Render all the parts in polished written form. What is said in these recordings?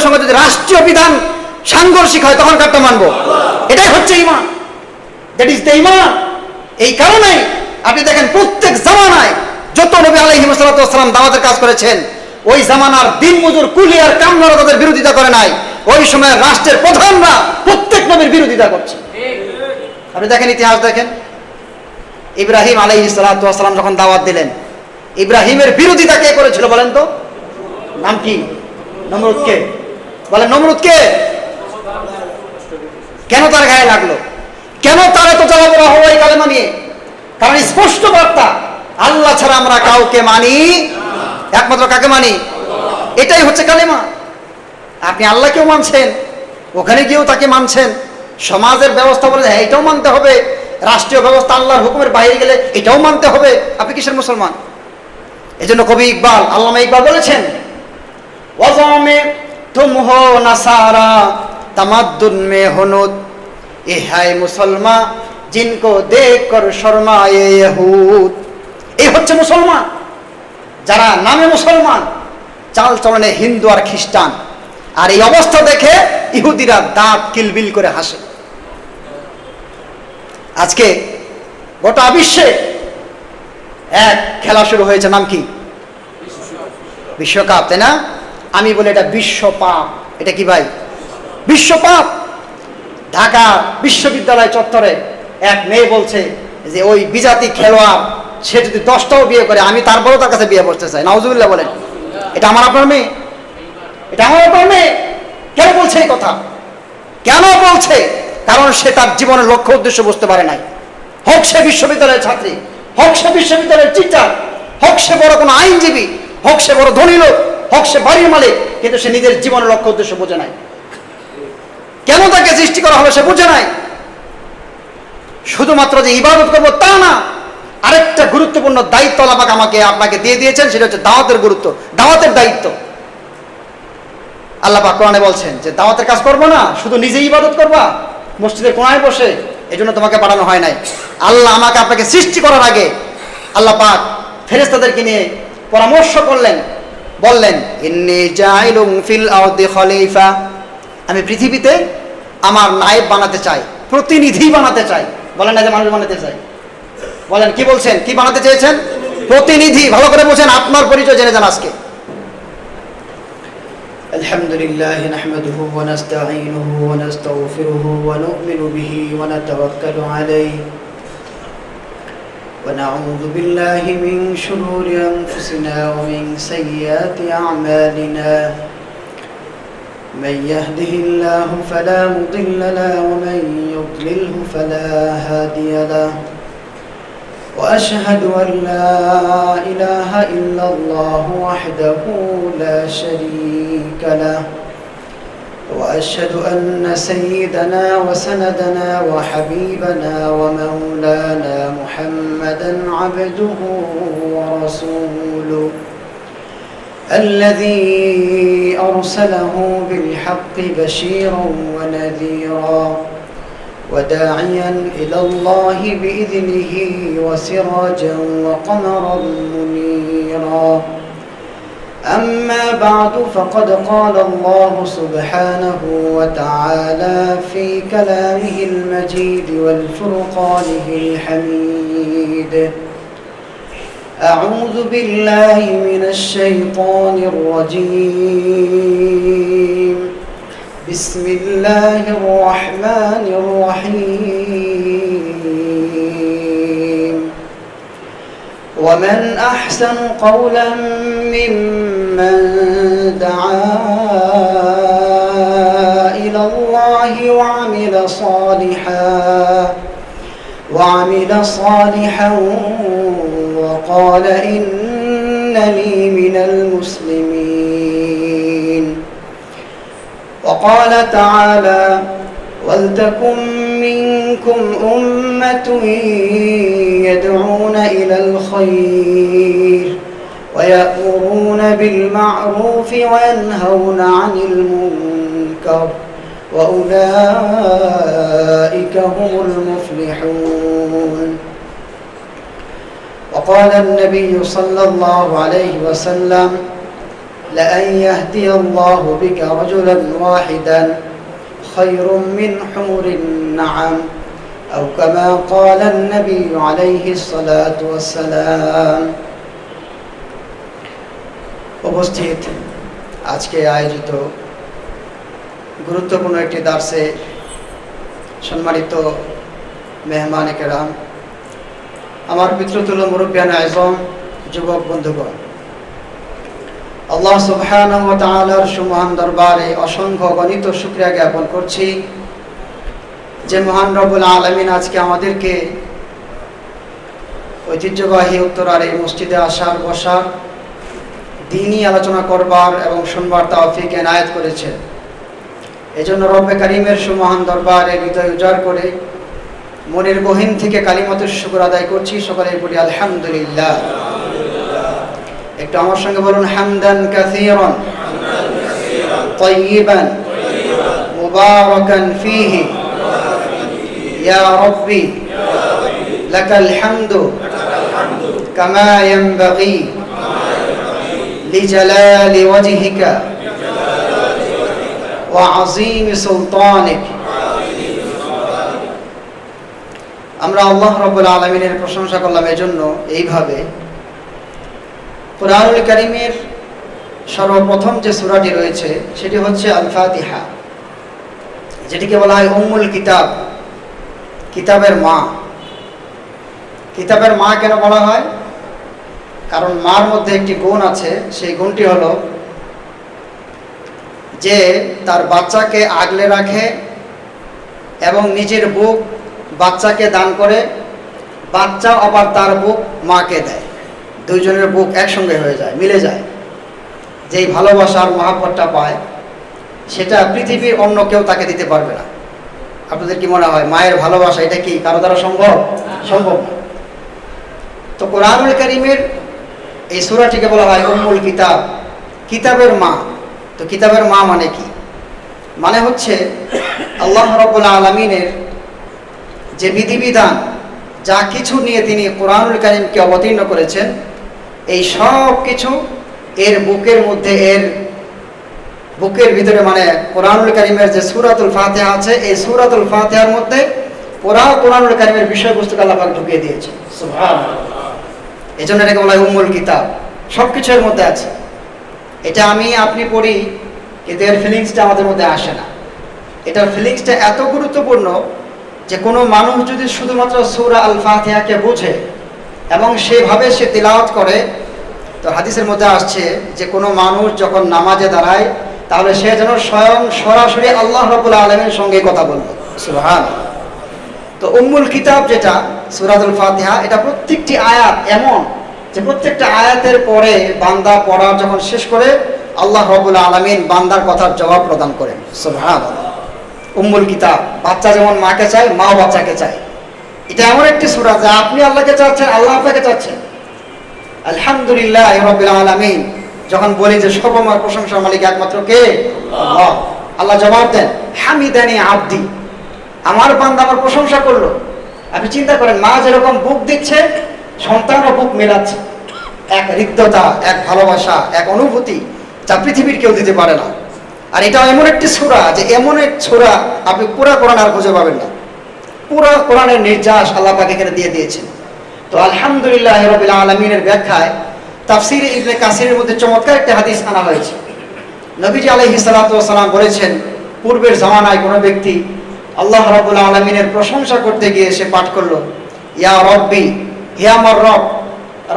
সঙ্গে যদি রাষ্ট্রীয় বিধান সাংঘর্ষিক হয় তখন কারটা মানবো? এটাই হচ্ছে ঈমান। দ্যাট ইজ দ্য ঈমান। এই কারণে আপনি দেখেন প্রত্যেক জামানায় যত নবী আলাইহিস সালাতু ওয়াস সালাম দাওয়াতের কাজ করেছেন, ওই জামানার দিনমজুর কুলি আর কামলারা তাদের বিরোধিতা করে নাই। ওই সময় রাষ্ট্রের প্রধানরা প্রত্যেক নবীর বিরোধিতা করছে। আপনি দেখেন, ইতিহাস দেখেন, ইব্রাহিম আলাইহিস সালাতু ওয়াস সালাম যখন দাওয়াত দিলেন, ইব্রাহিমের বিরোধিতা কে করেছিল বলেন তো? নাম কি? নমরুদ। কে? বলেন নমরুদ কে? কেন তার গায়ে লাগলো? কেন তার এত জ্বালাপোড়া হলো এই কালেমা নিয়ে? কারণ স্পষ্ট বার্তা, আল্লাহ ছাড়া আমরা কাউকে মানি, একমাত্র কাকে মানি? এটাই হচ্ছে কালেমা। আপনি আল্লাহকেও মানছেন, ওখানে গিয়েও তাকে মানছেন, সমাজের ব্যবস্থা বলে এটাও মানতে হবে, রাষ্ট্রীয় ব্যবস্থা আল্লাহর হুকুমের বাইরে গেলে এটাও মানতে হবে। আপনি কিসের মুসলমান? এই জন্য কবি ইকবাল, আল্লামা ইকবাল বলেছেন, ওয়াজামে তুম হো নাসারা তামাদ্দুন মে হুনুদ, এ হায় মুসলমান জিনকো দেখ কর শর্মায়ে ইহুদ। এই হচ্ছে মুসলমান, যারা নামে মুসলমান, চাল চলনে হিন্দু আর খ্রিস্টান। আর এই অবস্থা দেখে ইহুদিরা দাঁত কিলবিল করে হাসে। আজকে গোটা বিশ্বে এক খেলা শুরু হয়েছে, নাম কি? বিশ্বকাপ, তাই না? আমি বলি এটা বিশ্বপাপ। এটা কি ভাই? বিশ্বপাপ। ঢাকা বিশ্ববিদ্যালয় চত্বরে এক মেয়ে বলছে যে ওই বিজাতি খেলোয়াড়, সে যদি 10টাও বিয়ে করে আমি তারপরেও তার কাছে বিয়ে বসতে চাই। নাউজুবিল্লাহ বলেন। এটা আমার আপনার মেয়ে? এটা আমার আপনার মেয়ে? কেন বলছে এই কথা? কেন বলছে? কারণ সে তার জীবনের লক্ষ্য উদ্দেশ্য বুঝতে পারে নাই। হোক সে বিশ্ববিদ্যালয়ের ছাত্রী, হোক সে বিশ্ববিদ্যালয়ের টিচার, হোক সে বড় কোনো আইনজীবী, হোক সে বড় ধনী লোক, হোক সে বাড়ির মালিক, কিন্তু সে নিজের জীবনের লক্ষ্য উদ্দেশ্য বোঝে নাই। কেন তাকে সৃষ্টি করা হলো সে বুঝে নাই। শুধুমাত্র যে ইবাদত করবো তা না, আরেকটা গুরুত্বপূর্ণ দায়িত্ব আল্লাহ পাক আমাকে আপনাকে দিয়ে দিয়েছেন, সেটা হচ্ছে দাওয়াতের গুরুত্ব, দাওয়াতের দায়িত্ব। আল্লাহ পাক কোরআনে বলছেন যে দাওয়াতের কাজ করবো না, শুধু নিজেই ইবাদত করবা মসজিদের কোণায় বসে, এজন্য তোমাকে পাঠানো হয় নাই। আল্লাহ আমাকে আপনাকে সৃষ্টি করার আগে আল্লাহ পাক ফেরেশতাদেরকে নিয়ে পরামর্শ করলেন, বললেন ইন্নী জাইলুন ফিল আরদি খলিফা, আমি পৃথিবীতে আমার নায়েব বানাতে চাই, প্রতিনিধি বানাতে চাই। বলেন না যে মানুষ বানাতে চাই, বলেন কি বলছেন? কি বানাতে চেয়েছেন? প্রতিনিধি। ভালো করে বলছেন, আপনার পরিচয় জেনে যান আজকে। আলহামদুলিল্লাহ নাহমাদুহু ওয়া নাস্তাঈনুহু ওয়া নাস্তাগফিরুহু ওয়া নু'মিনু বিহি ওয়া নাতাওয়াক্কালু আলাইহি ওয়া নাউযু বিল্লাহি মিন শুরুরি আনফুসিনা ওয়া মিন সাইয়্যাতি আ'মালিনা। من يهده الله فلا مضل له ومن يضلله فلا هادي له وأشهد أن لا إله إلا الله وحده لا شريك له وأشهد أن سيدنا وسندنا وحبيبنا ومولانا محمدا عبده ورسوله الذي أرسله بالحق بشيرا ونذيرا وداعيا إلى الله بإذنه وسراجا وقمرا منيرا. أما بعد فقد قال الله سبحانه وتعالى في كلامه المجيد والفرقانه الحميد: أعوذ بالله من الشيطان الرجيم. بسم الله الرحمن الرحيم. ومن أحسن قولا ممن دعا إلى الله وعمل صالحا وقال إنني من المسلمين. وقال تعالى: ولتكن منكم أمة يدعون إلى الخير ويأمرون بالمعروف وينهون عن المنكر وأولئك هم المفلحون. وقال النبي صلى الله عليه وسلم: لأن يهدي الله بك رجلا واحدا خير من حمر النعم أو كما قال النبي عليه الصلاة والسلام উপস্থিত আজকে আয়োজিত গুরুত্বপূর্ণ একটি দার্সে সম্মানিত মেহমানে কেরাম, আমার পিতৃতুল্য মুরব্বিয়ান আযম, যুবক বন্ধুগণ, আল্লাহ সুবহানাহু ওয়া তাআলার সুমহান দরবারে অসংখ্য গণিত শুকরিয়া জ্ঞাপন করছি যে মহান রব্বুল আলামিন আজকে আমাদেরকে ঐতিহ্যবাহী উত্তরার এই মসজিদে আসার, বসার, দ্বীনি আলোচনা করবার এবং শুনবার তৌফিক এনায়েত করেছে। এজন্য রব্বে কারীমের সুমহান দরবারে হৃদয় উজাড় করে মনের গহীন থেকে কালিমাতুশ শুকর আদায় করছি। সকলে বলি আলহামদুলিল্লাহ। একটু আমার সঙ্গে বলুন, হামদান কাসীরান তাইয়িবান মুবারাকান ফীহি ইয়া রাব্বি লাকাল হামদু কামা ইয়ানবাগি লিজালালি ওয়াজহিকা ওয়া আযীমি সুলতানিক। আমরা আল্লাহ রাব্বুল আলামিনের প্রশংসা করলাম এজন্য এইভাবে, কুরআনুল কারীমের সর্বপ্রথম যে সূরাটি রয়েছে সেটি হচ্ছে আল ফাতিহা, যেটিকে বলা হয় উম্মুল কিতাব, কিতাবের মা। কিতাবের মা কেন বলা হয়? কারণ মার মধ্যে একটি গুণ আছে, সেই গুণটি হলো যে তার বাচ্চাকে আগলে রাখে এবং নিজের বুক বাচ্চাকে দান করে, বাচ্চা আবার তার বুক মাকে দেয়, দুইজনের বুক একসঙ্গে হয়ে যায়, মিলে যায়। যেই ভালোবাসার মহাব্বতটা পায় সেটা পৃথিবীর অন্য কেউ তাকে দিতে পারবে না। আপনাদের কি মনে হয় মায়ের ভালোবাসা এটা কি কারো দ্বারা সম্ভব? সম্ভব না। তো কুরআনুল কারীমের এই সূরাটিকে বলা হয় উম্মুল কিতাব, কিতাবের মা। তো কিতাবের মা মানে কি? মানে হচ্ছে আল্লাহ রাব্বুল আলামিনের যে বিধিবিধান, যা কিছু নিয়ে তিনি কুরআনুল কারীমকে অবতীর্ণ করেছেন, এই সব কিছু এর বুকের মধ্যে, এর বুকের ভিতরে, মানে কুরআনুল কারীমের যে সূরাতুল ফাতিহা আছে, এই সূরাতুল ফাতিহার মধ্যে পুরা কুরআনুল কারীমের বিষয়বস্তুকে আল্লাহ পাক ঢুকিয়ে দিয়েছে। সুবহানাল্লাহ। এজন্য এটাকে বলা হয় উম্মুল কিতাব, সব কিছু এর মধ্যে আছে। এটা আমি আপনি পড়ি, কিন্তু এর ফিলিংসটা আমাদের মধ্যে আসে না। এটার ফিলিংসটা এত গুরুত্বপূর্ণ যে কোনো মানুষ যদি শুধুমাত্র সূরা আল ফাতিহাকে বুঝে এবং সেভাবে সে তিলাওয়াত করে, তো হাদিসের মধ্যে আসছে যে কোনো মানুষ যখন নামাজে দাঁড়ায় তাহলে সে যেন স্বয়ং সরাসরি আল্লাহ রাব্বুল আলামিনের সঙ্গে কথা বলবে। সুবহানাল্লাহ। তো উম্মুল কিতাব যেটা সূরাতুল ফাতিহা, এটা প্রত্যেকটি আয়াত এমন যে প্রত্যেকটা আয়াতের পরে বান্দা পড়া যখন শেষ করে আল্লাহ রাব্বুল আলামিন বান্দার কথার জবাব প্রদান করেন। সুবহানাল্লাহ। উম্মুল কিতাব, বাচ্চা যেমন মাকে চায়, মাও বাচ্চাকে চায়। এটা এমন একটি সূরা যা আপনি আল্লাহকে চাচ্ছেন, আল্লাহ আপনাকে চাচ্ছেন। আলহামদুলিল্লাহি রাব্বিল আলামিন যখন বলি যে সর্বময় প্রশংসার মালিক একমাত্র কে? আল্লাহ। আল্লাহ জবাব দেন, হামিদানি আবদি, আমার বান্দা আমার প্রশংসা করলো। আপনি চিন্তা করেন, মা যেরকম বুক দিচ্ছে, সন্তানও বুক মেলাচ্ছে। এক হৃদ্যতা, এক ভালোবাসা, এক অনুভূতি যা পৃথিবীর কেউ দিতে পারে না। আর এটা এমন একটি সূরা যে এমন এক সূরা আপনি পুরা কোরআন আর খুঁজে পাবেন না। পুরা কোরআনের নির্যাস আল্লাহ পাক এখানে দিয়ে দিয়েছেন। তো আলহামদুলিল্লাহি রাব্বিল আলামিনের ব্যাখ্যায় তাফসীর ইবনে কাসিরের মধ্যে চমৎকার একটা হাদিস আনা হয়েছে। নবীজি আলাইহিস সালাতু ওয়াস সালাম বলেছেন, পূর্বের জামানায় কোনো ব্যক্তি আল্লাহ রাব্বুল আলামিনের প্রশংসা করতে গিয়ে সে পাঠ করলো, ইয়া রব্বি, হে আমার রব।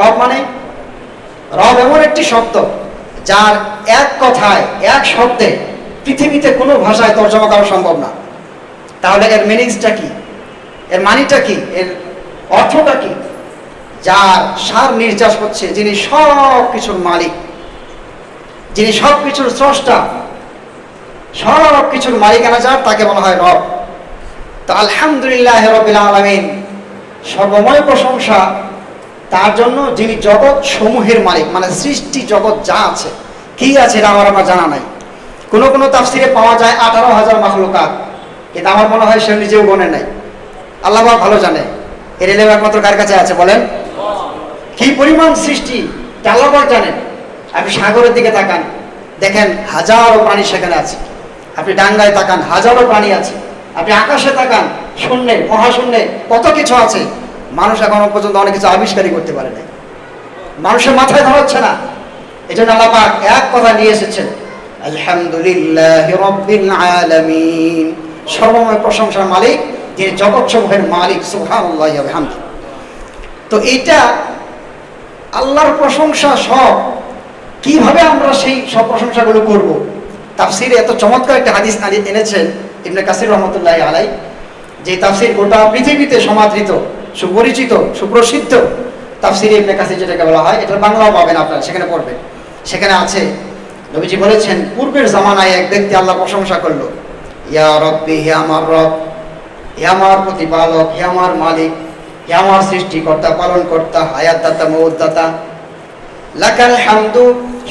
রব মানে, রব এমন একটি শব্দ যার এক কথায়, এক শব্দে পৃথিবীতে কোনো ভাষায় তর্জমা করা সম্ভব না। তাহলে এর মিনিংসটা কি? এর মানিটা কি? এর অর্থটা কি? যার সার নির্যাস হচ্ছে যিনি সব কিছুর মালিক, যিনি সব কিছুর স্রষ্টা, সব কিছুর মালিকানা যার, তাকে বলা হয় রব। তো আলহামদুলিল্লাহ রাব্বিল আলামিন, সর্বময় প্রশংসা তার জন্য যিনি জগৎ সমূহের মালিক, মানে সৃষ্টি জগৎ যা আছে, কি আছে এটা আমার জানা নাই। কোনো কোনো তাফসিরে পাওয়া যায় 18,000 মাখলুকাত, কিন্তু আমার মনে হয় সে নিজেও গণে নাই। আল্লাহ ভালো জানে। এর এলেম একমাত্র কার কাছে আছে বলেন? কি পরিমাণ সৃষ্টি আল্লাহ জানেন। আপনি সাগরের দিকে তাকান, দেখেন হাজারো প্রাণী সেখানে আছে। আপনি ডাঙ্গায় তাকান, হাজারো প্রাণী আছে। আপনি আকাশে তাকান, শূন্যে মহাশূন্যে কত কিছু আছে। মানুষ এখনো পর্যন্ত অনেক কিছু আবিষ্কারই করতে পারে না, মানুষের মাথায় ধরছে না। এই জন্য আল্লাহ পাক এক কথা নিয়ে এসেছেন, আলহামদুলিল্লাহি রাব্বিল আলামিন, সর্বময় প্রশংসার মালিক, যিনি জগৎ সমূহের মালিক, সুবহানাল্লাহি ওয়া বিহামদিহি। তো এইটা আল্লাহর প্রশংসা সব, কিভাবে আমরা সেই সব প্রশংসাগুলো করব? তাফসিরে এত চমৎকার একটা হাদিস এনেছেন ইবনে কাসির রহমতুল্লাহি আলাইহি, যে তাফসির গোটা পৃথিবীতে সমাদৃত, সুপরিচিত, সুপ্রসিদ্ধ তাফসিরে ইবনে কাসির যেটাকে বলা হয়, এটার বাংলাও পাবেন আপনারা, সেখানে পড়বেন। সেখানে আছে, নবীজি বলেছেন, পূর্বের জামানায় এক ব্যক্তি আল্লাহ প্রশংসা করলো, ইয়া রব্বি, হে আমার রব, হে আমার প্রতিপালক, হে আমার মালিক, হে আমার সৃষ্টিকর্তা, পালনকর্তা, হায়াতদাতা, মউতদাতা, লাকাল হামদু,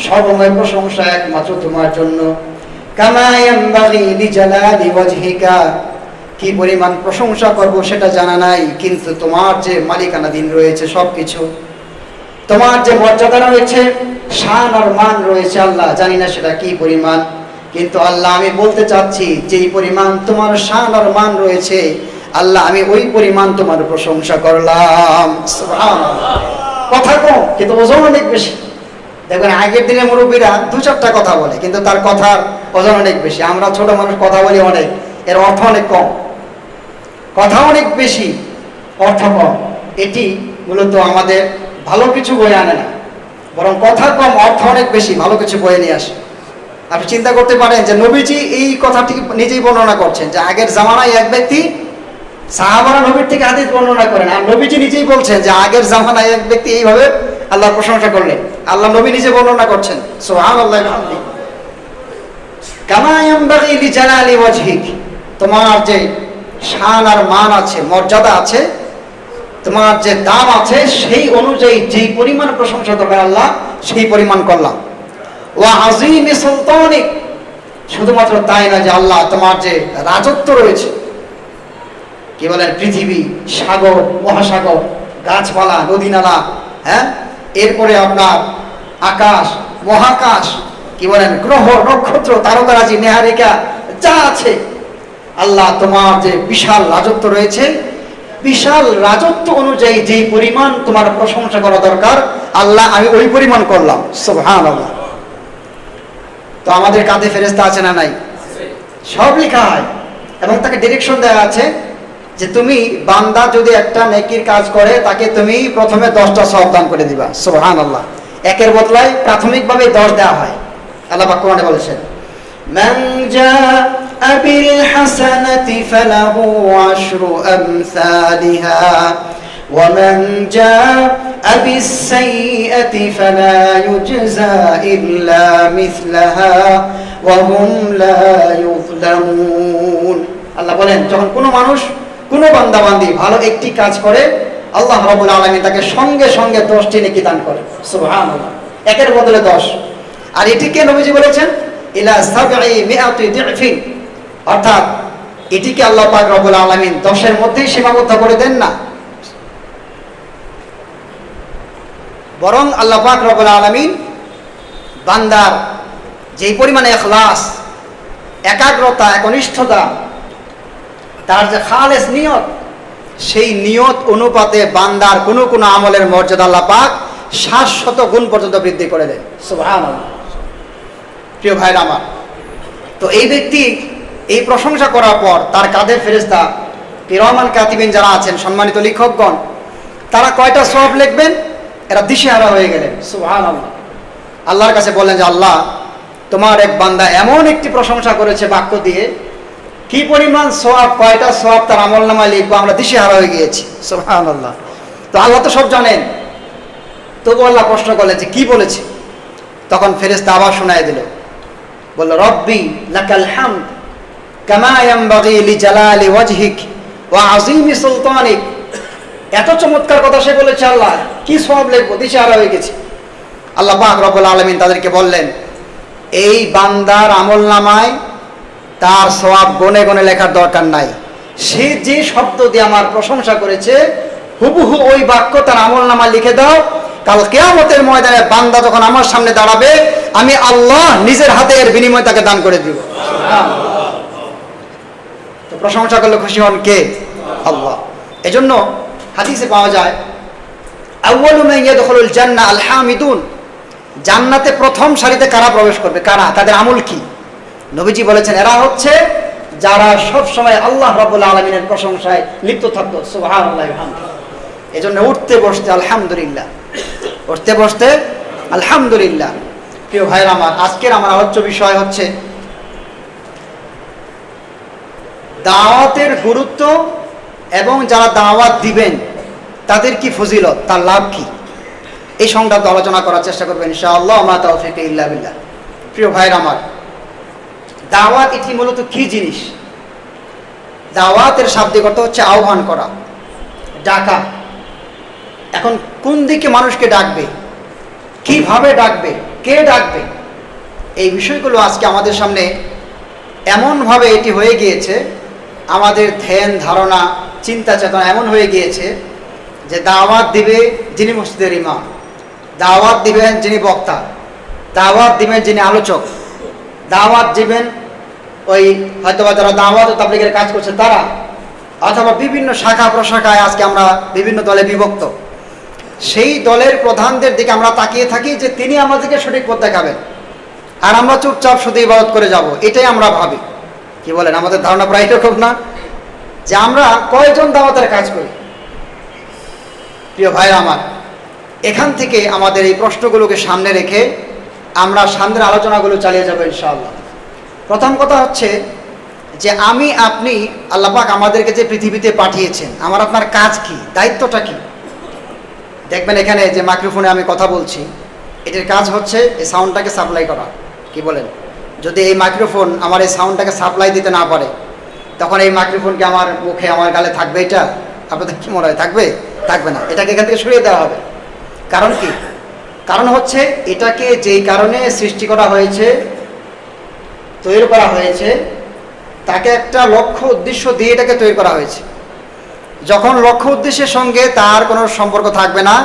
সর্বময় প্রশংসা একমাত্র তোমার জন্য, কামা ইয়ানবাগি লিজালালি ওয়াজহিকা, কি পরিমাণ প্রশংসা করব সেটা জানা নাই, কিন্তু তোমার যে মালিকানাধীন রয়েছে সবকিছু, তোমার যে মর্যাদা রয়েছে, শান আর মান রয়েছে আল্লাহ, জানি না সেটা কি পরিমাণ, কিন্তু আল্লাহ আমি বলতে চাচ্ছি, যেই পরিমাণ তোমার শান আর মান রয়েছে আল্লাহ, আমি ওই পরিমাণ তোমার প্রশংসা করলাম। সুবহানাল্লাহ। কথা কম কিন্তু ওজন অনেক বেশি। দেখবেন আগের দিনের মুরব্বীরা দু চারটা কথা বলে, কিন্তু তার কথার ওজন অনেক বেশি। আমরা ছোট মানুষ কথা বলি অনেক, এর অর্থ অনেক কম। কথা অনেক বেশি, অর্থ কম। এটি মূলত আমাদের ভালো কিছু বয়ে আনে না, বরং কথা কম, অর্থ অনেক বেশি, ভালো কিছু বয়ে নিয়ে আসে। আপনি চিন্তা করতে পারেন যে নবীজি এই কথাটি নিজেই বর্ণনা করছেন, যে আগের জামানায় এক ব্যক্তি, সাহাবারা নবীর থেকে হাদিস বর্ণনা করেন, আর নবীজি নিজেই বলছেন যে আগের জামানায় এক ব্যক্তি এইভাবে আল্লাহর প্রশংসা করলেন। আল্লাহ নবী নিজে বর্ণনা করছেন, সুবহানাল্লাহি ওয়া বিহামদিহি, কামা ইয়ানবাগি লিজালালি ওয়াজহিক, তোমার যে শান আর মান আছে, মর্যাদা আছে, তোমার যে দাম আছে, সেই অনুযায়ী যেই পরিমাণ প্রশংসা দরকার আল্লাহ, সেই পরিমাণ করলাম। ওয়া আযীমি সুলতানিক, শুধুমাত্র তাই না, যে আল্লাহ তোমার যে রাজত্ব রয়েছে, কি বলেন, পৃথিবী, সাগর, মহাসাগর, গাছপালা, নদী নালা, হ্যাঁ, এরপরে আপনার আকাশ, মহাকাশ, কি বলেন, গ্রহ, নক্ষত্র, তারকারাজি, নেহারিকা, যা আছে, আল্লাহ তোমার যে বিশাল রাজত্ব রয়েছে, বিশাল রাজত্ব অনুযায়ী যেই পরিমাণ তোমার প্রশংসা করা দরকার আল্লাহ, আমি ওই পরিমাণ করলাম। সুবহানাল্লাহ। তো আমাদের কাঁধে ফেরেশতা আছে না নাই? সব লেখা হয়, এবং তাকে ডিরেকশন দেওয়া আছে যে তুমি, বান্দা যদি একটা নেকির কাজ করে, তাকে তুমি প্রথমে 10টা সওয়াব দান করে দিবা। সুবহানাল্লাহ। একের বদলায় প্রাথমিকভাবে 10 দেওয়া হয়। আল্লাহ পাক কোরআনে বলেছেন, মান জাআ বিল হাসানাতি ফালাহু আশরু আমসালিহা ওয়া মান জাআ বিস সাইয়্যাতি ফালা ইউজজা ইল্লা মিসলাহা ওয়া হুম লা ইউযলামুন। আল্লাহ বলেন, যখন কোনো মানুষ, কোনো বান্দাবান্দি ভালো একটি কাজ করে, আল্লাহ রাব্বুল আলামিন তাকে সঙ্গে সঙ্গে 10টি নেকি দান করে। সুবহানাল্লাহ। একের বদলে 10। আর এটিকে নবীজি বলেছেন ইলা সাবঈ মিআতি দিফিন, অর্থাৎ এটিকে আল্লাহ পাক রব্বুল আলামিন 10-এর মধ্যেই সীমাবদ্ধ করে দেন না, বরং আল্লাহ পাক রব্বুল আলামিন বান্দার যেই পরিমাণে ইখলাস, একাগ্রতা, একনিষ্ঠতা, তার যে খালেস নিয়ত, সেই নিয়ত অনুপাতে বান্দার কোনো কোনো আমলের মর্যাদা আল্লাহ পাক 700 গুণ পর্যন্ত বৃদ্ধি করে দেয়। সুবহানাল্লাহ। প্রিয় ভাইরা আমার, তো এই ব্যক্তি এই প্রশংসা করার পর তার কাঁধের ফেরেশতা কিরামান কাতিবিন যারা আছেন, সম্মানিত লেখকগণ, তারা কয়টা সওয়াব লিখবেন? এরা দিশেহারা হয়ে গেলেন। সুবহানাল্লাহ। আল্লাহর কাছে বললেন যে আল্লাহ, তোমার এক বান্দা এমন একটি প্রশংসা করেছে বাক্য দিয়ে, কি পরিমাণ সওয়াব, কয়টা সওয়াব তার আমলনামায় লিখবো, আমরা দিশেহারা হয়ে গিয়েছি। সুবহানাল্লাহ। তো আল্লাহ তো সব জানেন, তবু আল্লাহ প্রশ্ন করলেন যে কি বলেছে? তখন ফেরেশতা আবার শোনায় দিল, বলল, রব্বি লাকাল হামদ কামা ইয়ানবাগি লিজালালি ওয়াজহিক ওয়া আযীমি সুলতানিক। এত চমৎকার কথা সে বলেছে, আল্লাহ কি সওয়াব লিখবো, দিশেহারা হয়ে গেছে। আল্লাহ পাক রব্বুল আলামিন তাদেরকে বললেন, এই বান্দার আমলনামায় তার সওয়াব গনে গনে লেখার দরকার নাই, সে যে শব্দ দিয়ে আমার প্রশংসা করেছে হুবহু ওই বাক্য তার আমলনামায় লিখে দাও, কাল কিয়ামতের ময়দানে বান্দা যখন আমার সামনে দাঁড়াবে, আমি আল্লাহ নিজের হাতে এর বিনিময় তাকে দান করে দিব। তো প্রশংসা করলে খুশি হন কে? আল্লাহ। এজন্য হাদিসে পাওয়া যায়, আউয়ালু মান ইয়াদখুলুল জান্নাহ আল হামিদুন, জান্নাতে প্রথম সারিতে কারা প্রবেশ করবে, কারা, তাদের আমল কি? নবীজি বলেছেন এরা হচ্ছে যারা সব সময় আল্লাহ রাব্বুল আলামিনের প্রশংসায় লিপ্ত থাকতো। সুবহানাল্লাহি ওয়া বিহামদিহি। এজন্য উঠতে বসতে আলহামদুলিল্লাহ, উঠতে বসতে আলহামদুলিল্লাহ। প্রিয় ভাইরা আমার, আজকের আমার আলোচ্য বিষয় হচ্ছে দাওয়াতের গুরুত্ব এবং যারা দাওয়াত দিবেন তাদের কি ফজিলত, তার লাভ কি, এই সংক্রান্ত আলোচনা করার চেষ্টা করবেন ইনশাআল্লাহ। মা তাওফীক ইল্লা বিল্লাহ। প্রিয় ভাইরা আমার, দাওয়াত এটি মূলত কি জিনিস? দাওয়াতের শাব্দিক অর্থ হচ্ছে আহ্বান করা, ডাকা। এখন কোন দিকে মানুষকে ডাকবে, কিভাবে ডাকবে, কে ডাকবে, এই বিষয়গুলো আজকে আমাদের সামনে এমনভাবে এটি হয়ে গিয়েছে, আমাদের ধ্যান ধারণা চিন্তা চেতনা এমন হয়ে গিয়েছে যে দাওয়াত দিবে যিনি মসজিদের ইমাম, দাওয়াত দিবেন যিনি বক্তা, দাওয়াত দিবেন যিনি আলোচক, দাওয়াত দিবেন ওই হয়তোবা যারা দাওয়াত ও তাবলীগের কাজ করছে তারা, অথবা বিভিন্ন শাখা প্রশাখায় আজকে আমরা বিভিন্ন দলে বিভক্ত। সেই দলের প্রধানদের দিকে আমরা তাকিয়ে থাকি যে তিনি আমাদেরকে সঠিক পথ দেখাবেন, আর আমরা চুপচাপ শুধু ইবাদত করে যাব, এটাই আমরা ভাবি। কি বলেন, আমাদের ধারণা প্রায় এরকম না যে আমরা কয়জন দাওয়াতের কাজ করি? প্রিয় ভাইরা আমার, এখান থেকে আমাদের এই প্রশ্নগুলোকে সামনে রেখে আমরা সামনের আলোচনাগুলো চালিয়ে যাবো ইনশাআল্লাহ। প্রথম কথা হচ্ছে যে আমি আপনি, আল্লাহ পাক আমাদেরকে যে পৃথিবীতে পাঠিয়েছেন, আমার আপনার কাজ কি, দায়িত্বটা কি? দেখবেন এখানে যে মাইক্রোফোনে আমি কথা বলছি, এটির কাজ হচ্ছে এই সাউন্ডটাকে সাপ্লাই করা। কি বলেন, যদি এই মাইক্রোফোন আমার এই সাউন্ডটাকে সাপ্লাই দিতে না পারে, তখন এই মাইক্রোফোনকে আমার মুখে আমার গালে থাকবে? এটা আপনাদের কি মনে হয় থাকবে? থাকবে না। এটাকে এখান থেকে সরিয়ে দেওয়া হবে। কারণ কি? কারণ হচ্ছে এটাকে যেই কারণে সৃষ্টি করা হয়েছে, তৈরি করা হয়েছে, তাকে একটা লক্ষ্য উদ্দেশ্য দিয়ে এটাকে তৈরি করা হয়েছে। যখন লক্ষ্য উদ্দেশ্যের সঙ্গে তার কোনো সম্পর্ক থাকবে না,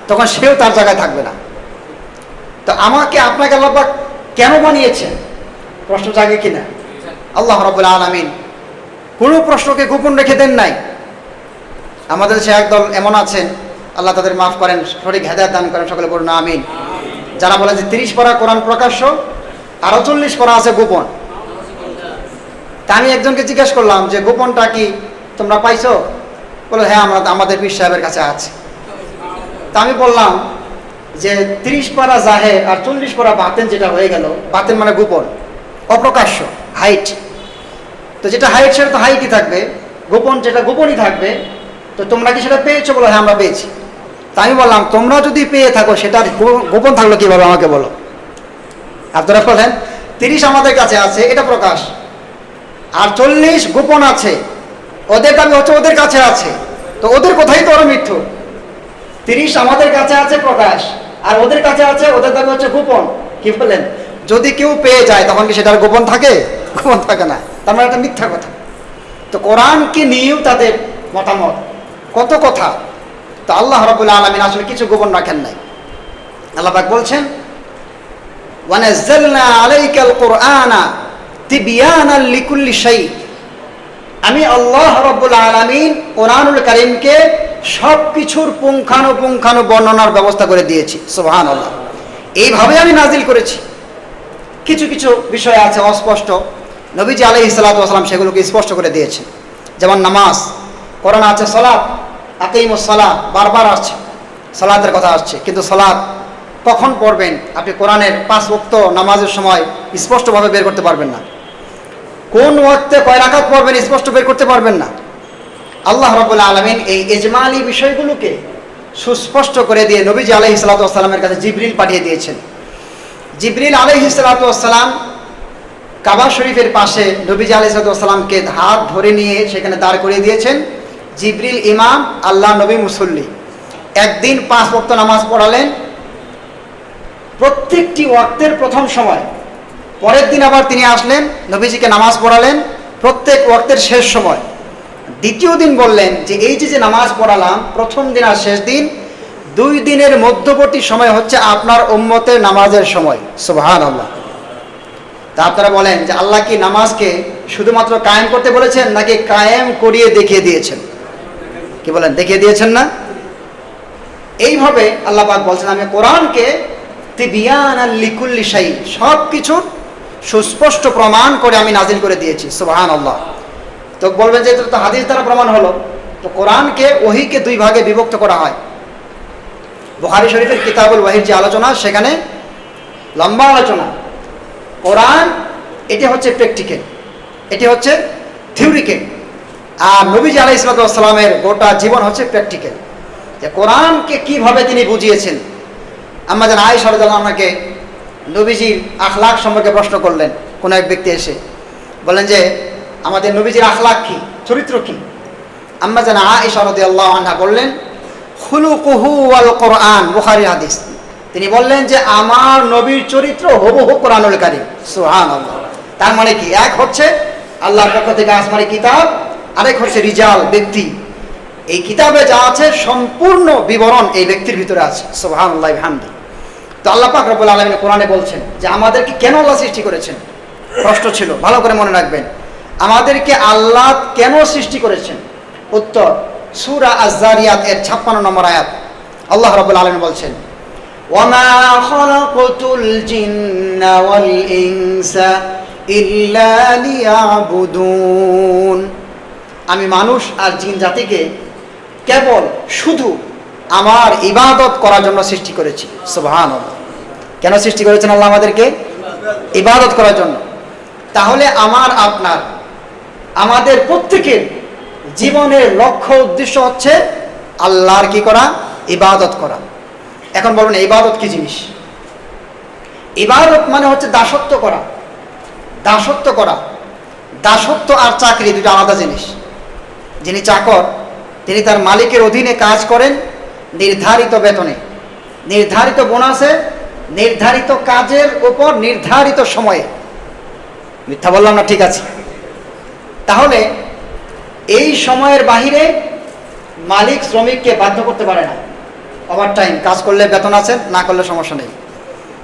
তখন সেও তার জায়গায় থাকবে না। তো আমাকে আপনাকে আল্লাহ পাক কেন বানিয়েছেন? প্রশ্ন জাগে কিনা? আল্লাহ রাব্বুল আলামিন কোনো প্রশ্নকে গোপন রেখে দেন নাই। আমাদের দেশে একদল এমন আছেন, আল্লাহ তাদের মাফ করেন, সঠিক হেদায়েত দান করেন, সকলে বলুন আমিন, যারা বলে যে 30 পারা কোরআন প্রকাশ্য আর 40 পারা আছে গোপন। তা আমি একজনকে জিজ্ঞেস করলাম যে গোপনটা কি তোমরা পাইছো? বলে হ্যাঁ, আমাদের পীর সাহেবের কাছে আছে। তা আমি বললাম যে 30 পারা জাহের আর 40 পারা বাতেন যেটা হয়ে গেল, বাতেন মানে গোপন, অপ্রকাশ্য, হাইট। তো যেটা হাইট সেটা তো হাইটই থাকবে, গোপন যেটা গোপনই থাকবে। তো তোমরা কি সেটা পেয়েছো? বলো হ্যাঁ আমরা পেয়েছি। তা আমি বললাম তোমরা যদি পেয়ে থাকো, সেটা গোপন থাকলো কিভাবে আমাকে বলো। আপনারা বলেন 30 আমাদের কাছে আছে, এটা প্রকাশ, আর 40 গোপন আছে, ওদের দাবি হচ্ছে ওদের কাছে আছে। তো ওদের কোথায় তো ওরা মিথ্যু। 30 আমাদের কাছে আছে প্রকাশ, আর ওদের কাছে আছে, ওদের দাবি হচ্ছে গোপন। কি বলেন, যদি কেউ পেয়ে যায় তখন কি সেটা আর গোপন থাকে? গোপন থাকে না, তার মানে একটা মিথ্যা কথা। তো কোরআনকে নিয়েও তাদের মতামত, কত কথা। তো আল্লাহ রাব্বুল আলামিন আসলে কিছু গোপন রাখেন নাই। আল্লাহ পাক বলছেন ওয়া নাযালনা আলাইকাল কুরআনা তিবয়ানাল লিকুল্লি শাই। আমি আল্লাহ রাব্বুল আলামিন কোরআনুল কারীমকে সব কিছুর পুঙ্খানুপুঙ্খানু বর্ণনার ব্যবস্থা করে দিয়েছি। সুবহানাল্লাহ। এইভাবে আমি নাজিল করেছি। কিছু কিছু বিষয় আছে অস্পষ্ট, নবীজি আলাইহিস সালাতু ওয়াস সালাম সেগুলোকে স্পষ্ট করে দিয়েছেন। যেমন নামাজ, কোরআন আছে সালাত, আকিমুস সালাহ, বারবার আসছে সালাতের কথা আসছে, কিন্তু সালাত কখন পড়বেন আপনি কোরআনের 5 ওয়াক্ত নামাজের সময় স্পষ্টভাবে বের করতে পারবেন না। কোন ওয়াক্তে কয় রাকাত পড়বেন স্পষ্ট বের করতে পারবেন না। আল্লাহ রাব্বুল আলামিন এই ইজমালি বিষয়গুলোকে সুস্পষ্ট করে দিয়ে নবীজি আলাইহিস সালাতু ওয়াস সালামের কাছে জিবরিল পাঠিয়ে দিয়েছেন। জিবরিল আলাইহিস সালাতু ওয়াস সালাম কাবা শরীফের পাশে নবীজি আলাইহিস সালাতু ওয়াস সালামকে হাত ধরে নিয়ে সেখানে দাঁড় করিয়ে দিয়েছেন। জিবরিল ইমাম, আল্লাহ নবী মুসল্লি। একদিন 5 ওয়াক্ত নামাজ পড়ালেন, প্রত্যেকটি ওয়াক্তের প্রথম সময়। পরের দিন আবার তিনি আসলেন, নবীজিকে নামাজ পড়ালেন প্রত্যেক ওয়াক্তের শেষ সময়। দ্বিতীয় দিন বললেন যে এই যে নামাজ পড়ালাম প্রথম দিন আর শেষ দিন, 2 দিনের মধ্যবর্তী সময় হচ্ছে আপনার উম্মতের নামাজের সময়। সুবহানাল্লাহ। তা আপনারা বলেন যে আল্লাহ কি নামাজকে শুধুমাত্র কায়েম করতে বলেছেন নাকি কায়েম করিয়ে দেখিয়ে দিয়েছেন? কি বলেন, দেখিয়ে দিয়েছেন না? এইভাবে আল্লাহ পাক বলছেন আমি কোরআনকে তিবিয়ানাল লিকুল্লি শাই, সব কিছুর সুস্পষ্ট প্রমাণ করে আমি নাজিল করে দিয়েছি। সুবহানাল্লাহ। তো বলবেন যে এটা তো হাদিস দ্বারা প্রমাণ হলো। তো কোরআনকে ওহীকে 2 ভাগে বিভক্ত করা হয়। বুখারী শরীফের কিতাবুল ওয়াহির যে আলোচনা, সেখানে লম্বা আলোচনা। কোরআন এটি হচ্ছে প্র্যাকটিক্যাল, এটি হচ্ছে থিওরিক্যাল, আর নবীজি আলাইহিস সালামের গোটা জীবন হচ্ছে প্র্যাকটিক্যাল, যে কোরআনকে কিভাবে তিনি বুঝিয়েছেন। আম্মা জান আয়েশা রাদিয়াল্লাহু আনহাকে নবীজির আখলাক সম্পর্কে প্রশ্ন করলেন কোন এক ব্যক্তি এসে, বলেন যে আমাদের নবীজির আখলাক কি, চরিত্র কি? আম্মা জান আয়েশা রাদিয়াল্লাহু আনহা বললেন খুলুকুহু ওয়াল কোরআন, বুখারী হাদিস। তিনি বললেন যে আমার নবীর চরিত্র হুবহু কোরআনুল কারীম। সুবহানাল্লাহ। তার মানে কি, এক হচ্ছে আল্লাহর পক্ষ থেকে আসমানি কিতাব, আরেক হচ্ছে রিজাল, ব্যক্তি। এই কিতাবে যা আছে সম্পূর্ণ বিবরণ এই ব্যক্তির ভিতরে আছে। সুবহানাল্লাহ বিহামদি। তো আল্লাহ পাক রব্বুল আলামিন কোরআনে বলছেন যে আমাদেরকে কেন আল্লাহ সৃষ্টি করেছেন। প্রশ্ন ছিল, ভালো করে মনে রাখবেন, আমাদেরকে আল্লাহ কেন সৃষ্টি করেছেন? উত্তর সূরা আয-যারিয়াত এর 56 নম্বর আয়াত। আল্লাহ রাব্বুল আলামিন বলছেন ওয়ামা খালাকাতুল জিন্না ওয়াল ইনসা ইল্লা লিয়াবুদুন, আমি মানুষ আর জিন জাতিকে কেবল শুধু আমার ইবাদত করার জন্য সৃষ্টি করেছি। সুবহানাল্লাহ। কেন সৃষ্টি করেছেন আল্লাহ আমাদেরকে? ইবাদত করার জন্য। তাহলে আমাদের প্রত্যেকের জীবনের লক্ষ্য উদ্দেশ্য হচ্ছে আল্লাহর কি করা? ইবাদত করা। এখন বলবেন ইবাদত কি জিনিস? ইবাদত মানে হচ্ছে দাসত্ব করা। দাসত্ব করা, দাসত্ব আর চাকরি দুটো আলাদা জিনিস। যিনি চাকর, তিনি তার মালিকের অধীনে কাজ করেন নির্ধারিত বেতনে, নির্ধারিত বোনাসে, নির্ধারিত কাজের উপর নির্ধারিত সময়ে। মিথ্যা বললাম না? ঠিক আছে। তাহলে এই সময়ের বাহিরে মালিক শ্রমিককে বাধ্য করতে পারে না। ওভার টাইম কাজ করলে বেতন আছে, না করলে সমস্যা নেই।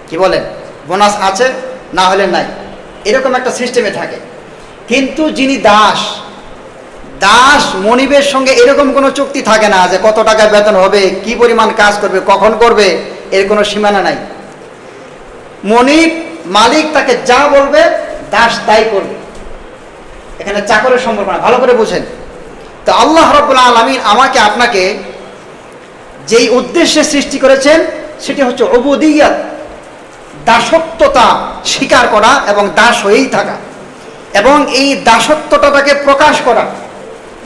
কি বলেন? বোনাস আছে, না হলে নাই, এরকম একটা সিস্টেমে থাকে। কিন্তু যিনি দাস, দাস মনিবের সঙ্গে এরকম কোনো চুক্তি থাকে না যে কত টাকা বেতন হবে, কি পরিমাণ কাজ করবে, কখন করবে, এর কোনো সীমানা নাই। মনিব, মালিক তাকে যা বলবে দাস তাই করবে। এখানে চাকরের সম্পর্ক না, ভালো করে বুঝেন। তো আল্লাহ রাব্বুল আলামিন আমাকে আপনাকে যেই উদ্দেশ্যে সৃষ্টি করেছেন সেটি হচ্ছে উবুদিয়্যাত, দাসত্বতা স্বীকার করা এবং দাস হয়েই থাকা, এবং এই দাসত্বটাকে প্রকাশ করা।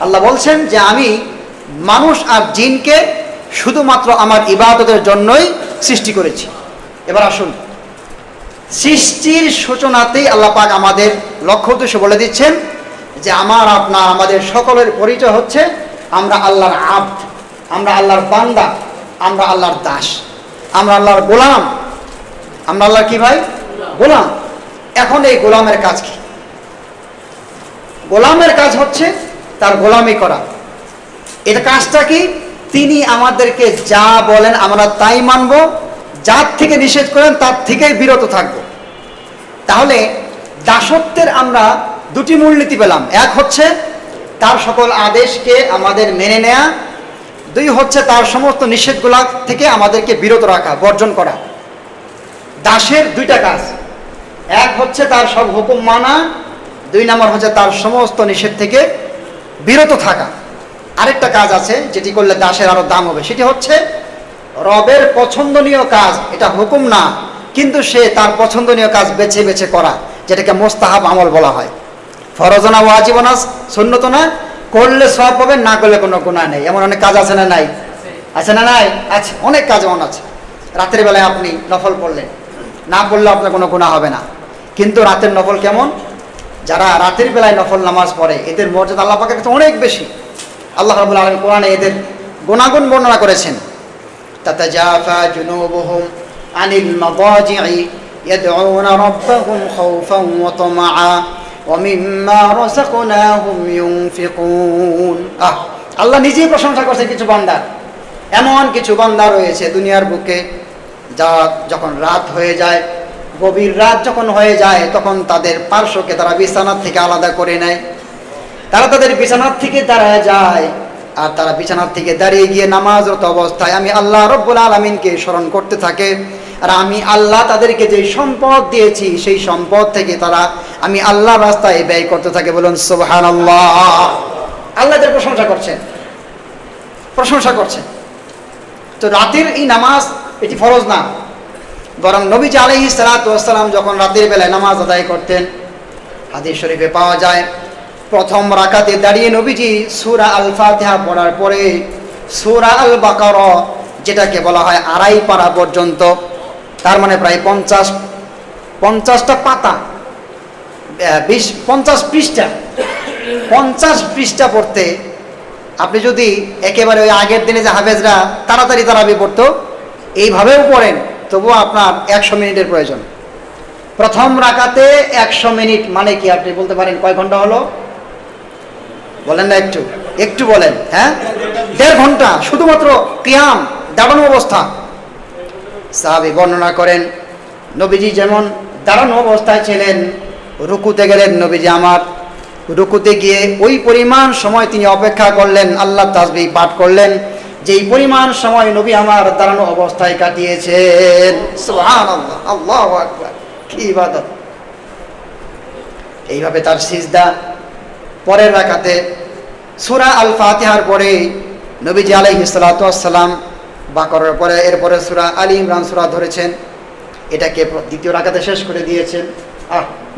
আল্লাহ বলছেন যে আমি মানুষ আর জিনকে শুধুমাত্র আমার ইবাদতের জন্যই সৃষ্টি করেছি। এবার আসুন, সৃষ্টির সূচনাতেই আল্লাহ পাক আমাদের লক্ষ্য উদ্দেশ্য বলে দিচ্ছেন যে আমাদের সকলের পরিচয় হচ্ছে আমরা আল্লাহর আব্দ, আমরা আল্লাহর বান্দা, আমরা আল্লাহর দাস, আমরা আল্লাহর গোলাম। আমরা আল্লাহর কি ভাই? গোলাম। এখন এই গোলামের কাজ কি? গোলামের কাজ হচ্ছে তার গোলামি করা। এটা কাজটা কি? তিনি আমাদেরকে যা বলেন আমরা তাই মানব, যার থেকে নিষেধ করেন তার থেকেই বিরত থাকব। তাহলে দাসত্বের আমরা দুটি মূলনীতি পেলাম। এক হচ্ছে তার সকল আদেশকে আমাদের মেনে নেয়া, দুই হচ্ছে তার সমস্ত নিষেধগুলা থেকে আমাদেরকে বিরত রাখা, বর্জন করা। দাসের দুইটা কাজ, এক হচ্ছে তার সব হুকুম মানা, 2 নম্বর হচ্ছে তার সমস্ত নিষেধ থেকে বিরত থাকা। আরেকটা কাজ আছে যেটি করলে দাসের আরো দাম হবে, সেটি হচ্ছে রবের পছন্দনীয় কাজ। এটা হুকুম না, কিন্তু সে তার পছন্দনীয় কাজ বেছে বেছে করা, যেটাকে মোস্তাহাব আমল বলা হয়। ফরজ না, ওয়াজিব না, সুন্নত না, করলে সওয়াব পাবেন, না করলে কোনো গুনাহ নেই। এমন অনেক কাজ আছে না নাই? আছে না নাই? আছে, অনেক কাজ এমন আছে। রাতের বেলায় আপনি নফল পড়লেন, না পড়লে আপনার কোনো গুনাহ হবে না। কিন্তু রাতের নফল কেমন? যারা রাতের বেলায় নফল নামাজ পড়ে এদের মর্যাদা আল্লাহ পাকের কাছে অনেক বেশি। আল্লাহ রাব্বুল আলামিন কোরআনে এদের গুণাগুণ বর্ণনা করেছেন। তাতাজাফা জুনুবুহুম আনিল মাদাজি'i ইয়াদউনা রাব্বাহুম খাওফান ওয়া তামাআ ওয়া মিম্মা রাযাকনাহুম ইউনফিকুন। আল্লাহ নিজেই প্রশংসা করছেন কিছু বান্দার, এমন কিছু বান্দা রয়েছে দুনিয়ার বুকে যা যখন রাত হয়ে যায়, গভীর রাত যখন হয়ে যায়, তখন তাদের পার্শ্বকে তারা বিছানার থেকে আলাদা করে নেয়। তারা তাদের বিছানার থেকে দাঁড়ায় যায়, আর তারা বিছানার থেকে দাঁড়িয়ে গিয়ে নামাজরত অবস্থায় আমি আল্লাহ রব্বুল আলামিনকে স্মরণ করতে থাকে। আর আমি আল্লাহ তাদেরকে যে সম্পদ দিয়েছি সেই সম্পদ থেকে তারা আমি আল্লাহ রাস্তায় ব্যয় করতে থাকে। বলুন সুবহানাল্লাহ। আল্লাহ তাদের প্রশংসা করছেন, প্রশংসা করছেন। তো রাতের এই নামাজ এটি ফরজ না, বরং নবীজি আলাইহিস সালাতু ওয়াস সালাম যখন রাতের বেলায় নামাজ আদায় করতেন, হাদিস শরীফে পাওয়া যায় প্রথম রাকাতে দাঁড়িয়ে নবীজি সূরা আল ফাতিহা পড়ার পরে সূরা আল বাকারা, যেটাকে বলা হয় আড়াই পারা পর্যন্ত, তার মানে প্রায় 50টা পাতা, 50 পৃষ্ঠা, 50 পৃষ্ঠা পড়তে আপনি যদি একেবারে ওই আগের দিনে যে হাফেজরা তাড়াতাড়ি তারাবি পড়তো এইভাবেও পড়েন, তবুও আপনার 100 মিনিটের প্রয়োজন। প্রথম রাকাতে 100 মিনিট মানে কি আপনি বলতে পারেন কয় ঘন্টা হলো? বলেন না, একটু একটু বলেন। হ্যাঁ, 1.5 ঘন্টা শুধুমাত্র কিয়াম, দাঁড়ানো অবস্থা। সাহাবী বর্ণনা করেন নবীজি যেমন দাঁড়ানো অবস্থায় ছিলেন, রুকুতে গেলেন নবীজি আমার, রুকুতে গিয়ে ওই পরিমাণ সময় তিনি অপেক্ষা করলেন, আল্লাহ তাসবিহ পাঠ করলেন, যেই পরিমাণ সময় নবী আমার দাঁড়ানো অবস্থায় কাটিয়েছেন। সুবহানাল্লাহ, আল্লাহু আকবার, কি ইবাদত! এইভাবে তার সিজদা। পরের রাকাতে সূরা আল ফাতিহার পরে নবীজি আলাইহিস সালাতু ওয়াস সালাম বাকারার পরে এরপরে সূরা আলী ইমরান সূরা ধরেছেন, এটাকে দ্বিতীয় রাকাতে শেষ করে দিয়েছেন।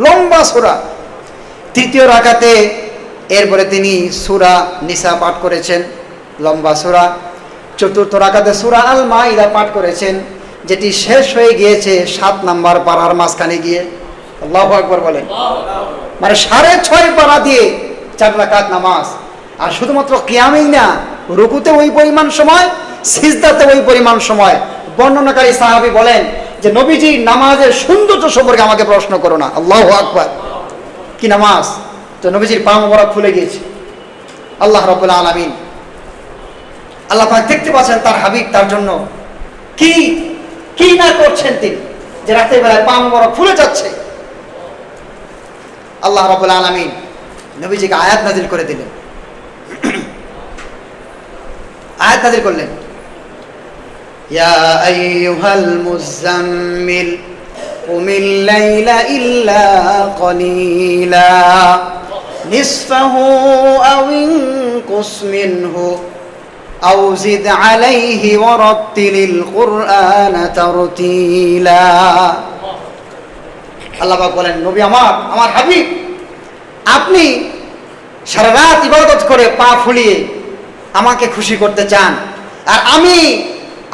লম্বা সূরা। তৃতীয় রাকাতে এরপরে তিনি সূরা নিসা পাঠ করেছেন, লম্বা সূরা। চতুর্থ রাকাতে সূরা আল মাইদা পাঠ করেছেন, যেটি শেষ হয়ে গিয়েছে 7 নাম্বার পারার মাঝখানে গিয়ে। আল্লাহু আকবার বলেন। মানে 6.5 পারা দিয়ে 4 রাকাত নামাজ। আর শুধুমাত্র কিয়ামেই না, রুকুতে ওই পরিমাণ সময়, সিজদাতে ওই পরিমাণ সময়। বর্ণনাকারী সাহাবী বলেন যে নবীজি নামাজের সৌন্দর্য সম্পর্কে আমাকে প্রশ্ন করো না। আল্লাহু আকবার, কি নামাজ! তো নবীজির পা মোবারক ফুলে গিয়েছে। আল্লাহ রাব্বুল আলামিন, আল্লাহ পাক দেখতে পাচ্ছেন তার হাবিব তার জন্য কি কি না করছেন তিনি, যে রাতের বেলায় পা মোবারক ফুলে যাচ্ছে। আল্লাহ রাব্বুল আলামিন নবীজিকে আয়াত নাযিল করে দিলেন। আয়াত নাযিল করলেন, ইয়া আইয়ুহাল মুযাম্মিল কুমিল লাইলা ইল্লা কলিলা নিসফাহু আও ইনকুস মিনহু আও জিদ আলাইহি ওয়া রাত্তিলিল কুরআনা তারতিলা। আল্লাহ পাক বলেন, নবী আমার হাবিব, আপনি সারা রাত ইবাদত করে পা ফুলিয়ে আমাকে খুশি করতে চান, আর আমি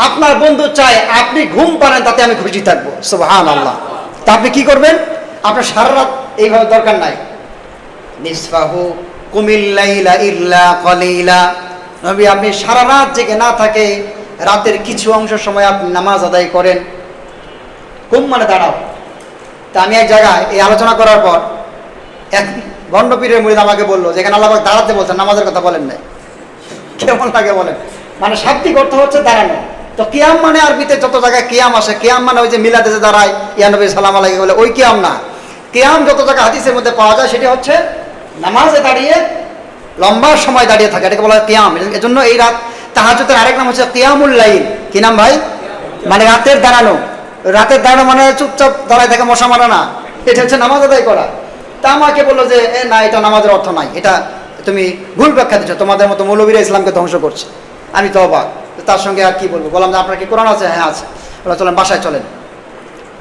আপনার বন্ধু চাই আপনি ঘুম পারেন, তাতে আমি খুশি থাকবো। সুবহানাল্লাহ। তা আপনি কি করবেন? আপনার সারা রাত এইভাবে দরকার নাই। নিসফাহু কুমিল লাইলা ইল্লা কলিলা, নবী আপনি সারা রাত জেগে না থাকে রাতের কিছু অংশ সময় আপনি নামাজ আদায় করেন। কুম মানে দাঁড়াও। তা আমি এক জায়গায় এই আলোচনা করার পর এক গণ্ডপীরের মুরিদ আমাকে বললো, যেখানে আল্লাহ পাক দাঁড়াতে বলছেন, নামাজের কথা বলেন নাই। কেমন লাগে বলেন? মানে শাব্দিক অর্থ হচ্ছে দাঁড়ানো। তো কিয়াম মানে আরবিতে যত জায়গায় কিয়াম আসে, কিয়াম মানে ওই যে মিলাদে যে দাঁড়ায় ইয়া নবী সালাম আলাইহি বলে, ওই কিয়াম না। কিয়াম যত জায়গায় হাদিসের মধ্যে পাওয়া যায় সেটি হচ্ছে নামাজে দাঁড়িয়ে লম্বা সময় দাঁড়িয়ে থাকে, এটাকে বলা হয় কিয়াম। এজন্য এই রাত তাহাজ্জুদের আরেক নাম হচ্ছে কিয়ামুল লাইল। কি নাম ভাই? মানে রাতের দাঁড়ানো। রাতের দাঁড়ানো মানে চুপচাপ দাঁড়ায় থাকে মশা মারা না, এটা হচ্ছে নামাজ আদায় করা। তা আমাকে বললো যে না, এটা নামাজের অর্থ নাই, এটা তুমি ভুল ব্যাখ্যা দিচ্ছ, তোমাদের মতো মৌলবীরা ইসলামকে ধ্বংস করছে। আমি তো অবাক, তার সঙ্গে আর কি বলবো। বললাম যে আপনার কি কোরআন আছে? হ্যাঁ আছে। বললাম চলেন বাসায় চলেন,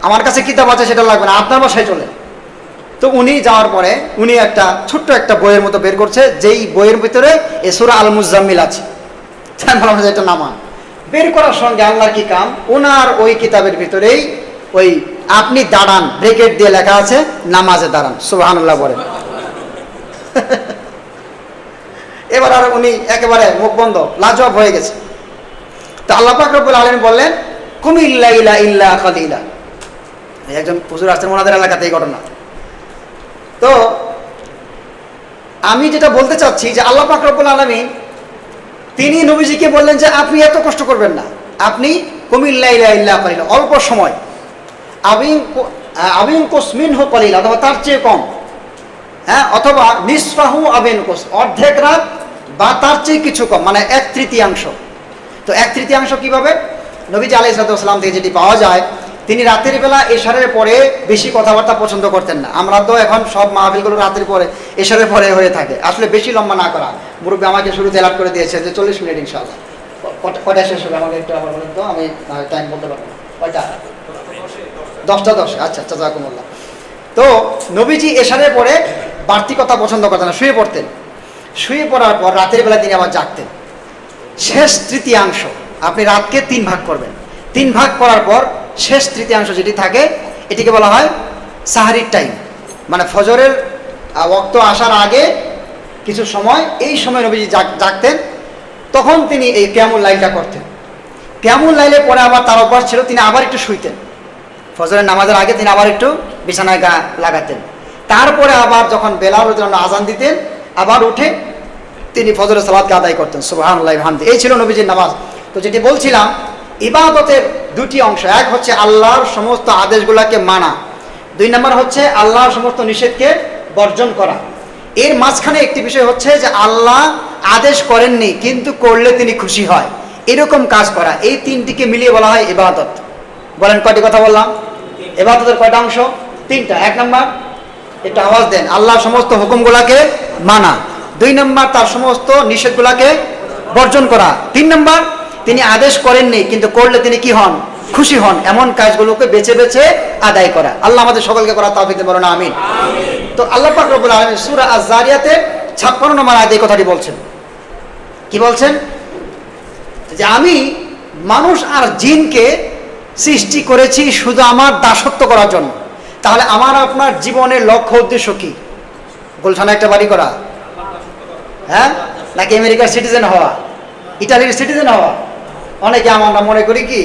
আমার কাছে কিতাব আছে সেটা লাগবে না, আপনার বাসায় চলেন। তো উনি যাওয়ার পরে উনি একটা ছোট্ট একটা বইয়ের মতো বের করছে, যেই বইয়ের ভিতরে এ সূরা আল মুজাম্মিল আছে। বললাম যে এটা নামা। বের করার সঙ্গে আল্লাহর কি কাম, ওনার ওই কিতাবের ভিতরেই ওই আপনি দাঁড়ান ব্রেকেট দিয়ে লেখা আছে নামাজে দাঁড়ান। সুবহানাল্লাহ বলেন। এবার আর উনি একেবারে মুখ বন্ধ, লাজবাব হয়ে গেছে। তো আল্লাহ পাক রব্বুল আলামিন বললেন, কুমিল লাইলা ইল্লা কলিলা। একজন হুজুর আসছেন ওনাদের এলাকাতে এই ঘটনা। তো আমি যেটা বলতে চাচ্ছি যে আল্লাহ পাক রব্বুল আলামিন তিনি নবীজিকে বললেন যে আপনি এত কষ্ট করবেন না, আপনি কুমিল্লাইলা ইল্লা কলিলা, অল্প সময়, আবিন কোসমিন হো কলিলা, অথবা তার চেয়ে কম, হ্যাঁ, অথবা নিসফাহু আবিন কোস, অর্ধেক রাত বা তার চেয়ে কিছু কম, মানে 1/3। তো 1/3 কিভাবে? নবীজি আলাইহিস সালাম থেকে যেটি পাওয়া যায়, তিনি রাতের বেলা এশারের পরে বেশি কথাবার্তা পছন্দ করতেন না। আমরা তো এখন সব মাহফিলগুলো রাতের পরে এশারের পরে হয়ে থাকে, আসলে বেশি লম্বা না করা। মুরব্বী আমাকে শুরুতে অ্যালার্ট করে দিয়েছে যে 40 মিনিট ইনশাআল্লাহ। কটা শেষ হবে আমাকে একটু আবার বলেন তো, আমি টাইম বলতে পারবো না। কয়টা? 10:10। আচ্ছা, জাযাকুমুল্লাহ। তো নবীজি এশারের পরে বাড়তি কথা পছন্দ করতেন না, শুয়ে পড়তেন। শুয়ে পড়ার পর রাতের বেলা তিনি আবার জাগতেন। শেষ তৃতীয়াংশ, আপনি রাতকে 3 ভাগ করবেন, 3 ভাগ করার পর শেষ তৃতীয়াংশ যেটি থাকে এটিকে বলা হয় সাহারির টাইম, মানে ফজরের ওয়াক্ত আসার আগে কিছু সময়, এই সময় নবীজি জাগতেন। তখন তিনি এই কিয়ামুল লাইলটা করতেন। কিয়ামুল লাইলে পরে আবার তার অভ্যাস ছিল তিনি আবার একটু শুইতেন, ফজরের নামাজের আগে তিনি আবার একটু বিছানায় গা লাগাতেন। তারপরে আবার যখন বেলাল রাদিয়াল্লাহু আনহু আযান দিতেন আবার উঠে তিনি ফজরের সালাতকে আদায় করতেন। সুবহানাল্লাহি ওয়া বিহামদিহি। এই ছিল নবীজির নামাজ। তো যেটি বলছিলাম, ইবাদতের 2টি অংশ, এক হচ্ছে আল্লাহর সমস্ত আদেশগুলোকে মানা, 2 নম্বর হচ্ছে আল্লাহর সমস্ত নিষেধকে বর্জন করা। এর মাঝখানে একটি বিষয় হচ্ছে যে আল্লাহ আদেশ করেননি কিন্তু করলে তিনি খুশি হয়, এরকম কাজ করা। এই 3টিকে মিলিয়ে বলা হয় ইবাদত। বলেন কয়টি কথা বললাম? ইবাদতের কয়টা অংশ? 3টা। 1 নম্বর, একটু আওয়াজ দেন, আল্লাহর সমস্ত হুকুমগুলোকে মানা। 2 নম্বর, তার সমস্ত নিষেধগুলোকে বর্জন করা। 3 নম্বর, তিনি আদেশ করেননি কিন্তু করলে তিনি কি হন? খুশি হন, এমন কাজগুলোকে বেছে বেছে আদায় করা। আল্লাহ আমাদের সকলকে করার তৌফিক দেন, বলুন আমিন। তো আল্লাহ পাক রব্বুল আলামিন সূরা আয-যারিয়াতে 56 নম্বর আয়াতে এই কথাটি বলছেন। কি বলছেন? যে আমি মানুষ আর জিনকে সৃষ্টি করেছি শুধু আমার দাসত্ব করার জন্য। তাহলে আমার আপনার জীবনের লক্ষ্য উদ্দেশ্য কি? গুলশানে একটা বাড়ি করা, হ্যাঁ, নাকি আমেরিকার সিটিজেন হওয়া, ইটালির সিটিজেন হওয়া? অনেকে আমরা মনে করি কি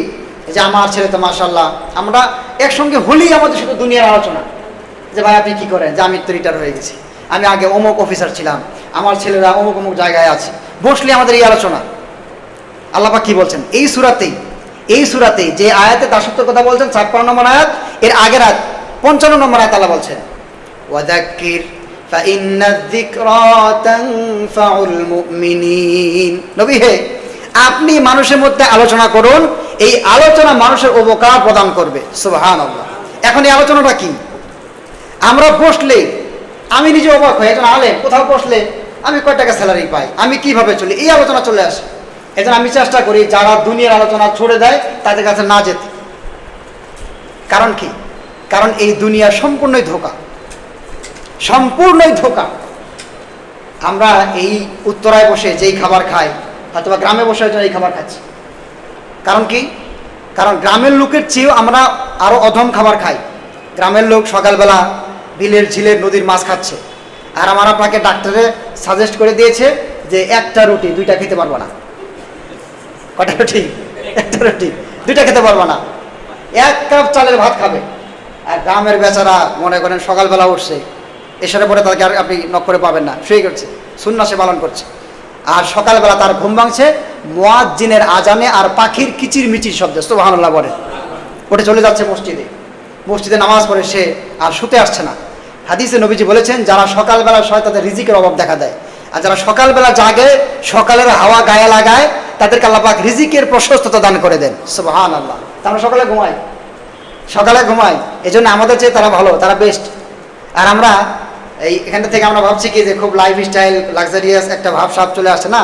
যে আমার ছেলে তো মাশাআল্লাহ, আমরা একসঙ্গে হলেই আমাদের শুধু দুনিয়ার আলোচনা, যে ভাই আপনি কি করেন? যে আমি তো রিটায়ার হয়ে গেছি, আমি আগে অমুক অফিসার ছিলাম, আমার ছেলেরা অমুক অমুক জায়গায় আছে, বসলে আমাদের এই আলোচনা। আল্লাহ পাক কি বলছেন এই সূরাতেই যে আয়াতে দাসত্বের কথা বলছেন 56 নম্বর আয়াত, এর আগের আয়াত 55 নম্বর আয়াত আল্লাহ বলছেন ওয়াযাক্কির ফাইন্নায যিকরা তানফাউল মুমিনিন। নবী হে, আপনি মানুষের মধ্যে আলোচনা করুন, এই আলোচনা মানুষের উপকার প্রদান করবে। সুবহানাল্লাহ। এখন এই আলোচনাটা কি? আমরা বসলে আমি নিজে অবাক হই, একজন আলেম কোথাও বসলে আমি কয় টাকা স্যালারি পাই, আমি কিভাবে চলি, এই আলোচনা চলে আসে। এজন্য আমি চেষ্টা করি যারা দুনিয়ার আলোচনা ছড়ে দেয় তাদের কাছে না যেতে। কারণ কি? কারণ এই দুনিয়া সম্পূর্ণই ধোঁকা, সম্পূর্ণই ধোঁকা। আমরা এই উত্তরায় বসে যেই খাবার খাই, অথবা গ্রামে বসে এই খাবার খাচ্ছি। কারণ কি? কারণ গ্রামের লোকের চেয়েও আমরা আরো অধম খাবার খাই। গ্রামের লোক সকালবেলা বিলের ঝিলের নদীর মাছ খাচ্ছে, আর আমার আপনাকে ডাক্তারে সাজেস্ট করে দিয়েছে যে একটা রুটি 2টা খেতে পারবো না। কটা রুটি? একটা রুটি 2টা খেতে পারবো না, 1 কাপ চালের ভাত খাবে। আর গ্রামের বেচারা মনে করেন সকালবেলা উঠছে, এসারে পরে তাকে আর আপনি নক করে পাবেন না, শুয়ে করছে, সুন্নাহ সে পালন করছে। আর সকালবেলা তার ঘুম ভাঙছে মুয়াজ্জিনের আজানে আর পাখির কিচির মিচির শব্দে। সুবহানাল্লাহ বলে উঠে চলে যাচ্ছে মসজিদে নামাজ পড়ে, সে আর শুতে আসছে না। হাদিসে নবীজি বলেছেন যারা সকালবেলা শয় তাদের রিজিকের অভাব দেখা দেয়, আর যারা সকালবেলা জাগে, সকালের হাওয়া গায়ে লাগায়, তাদেরকে আল্লাহ পাক রিজিকের প্রশস্ততা দান করে দেন। সুবহানাল্লাহ। আমরা সকালে ঘুমাই, এজন্য আমাদের চেয়ে তারা ভালো, তারা বেস্ট। আর আমরা এখান থেকে আমরা ভাবছি কি যে খুব লাইফ স্টাইল লাক্সারিয়াস একটা ভাবসাব চলে আসে না।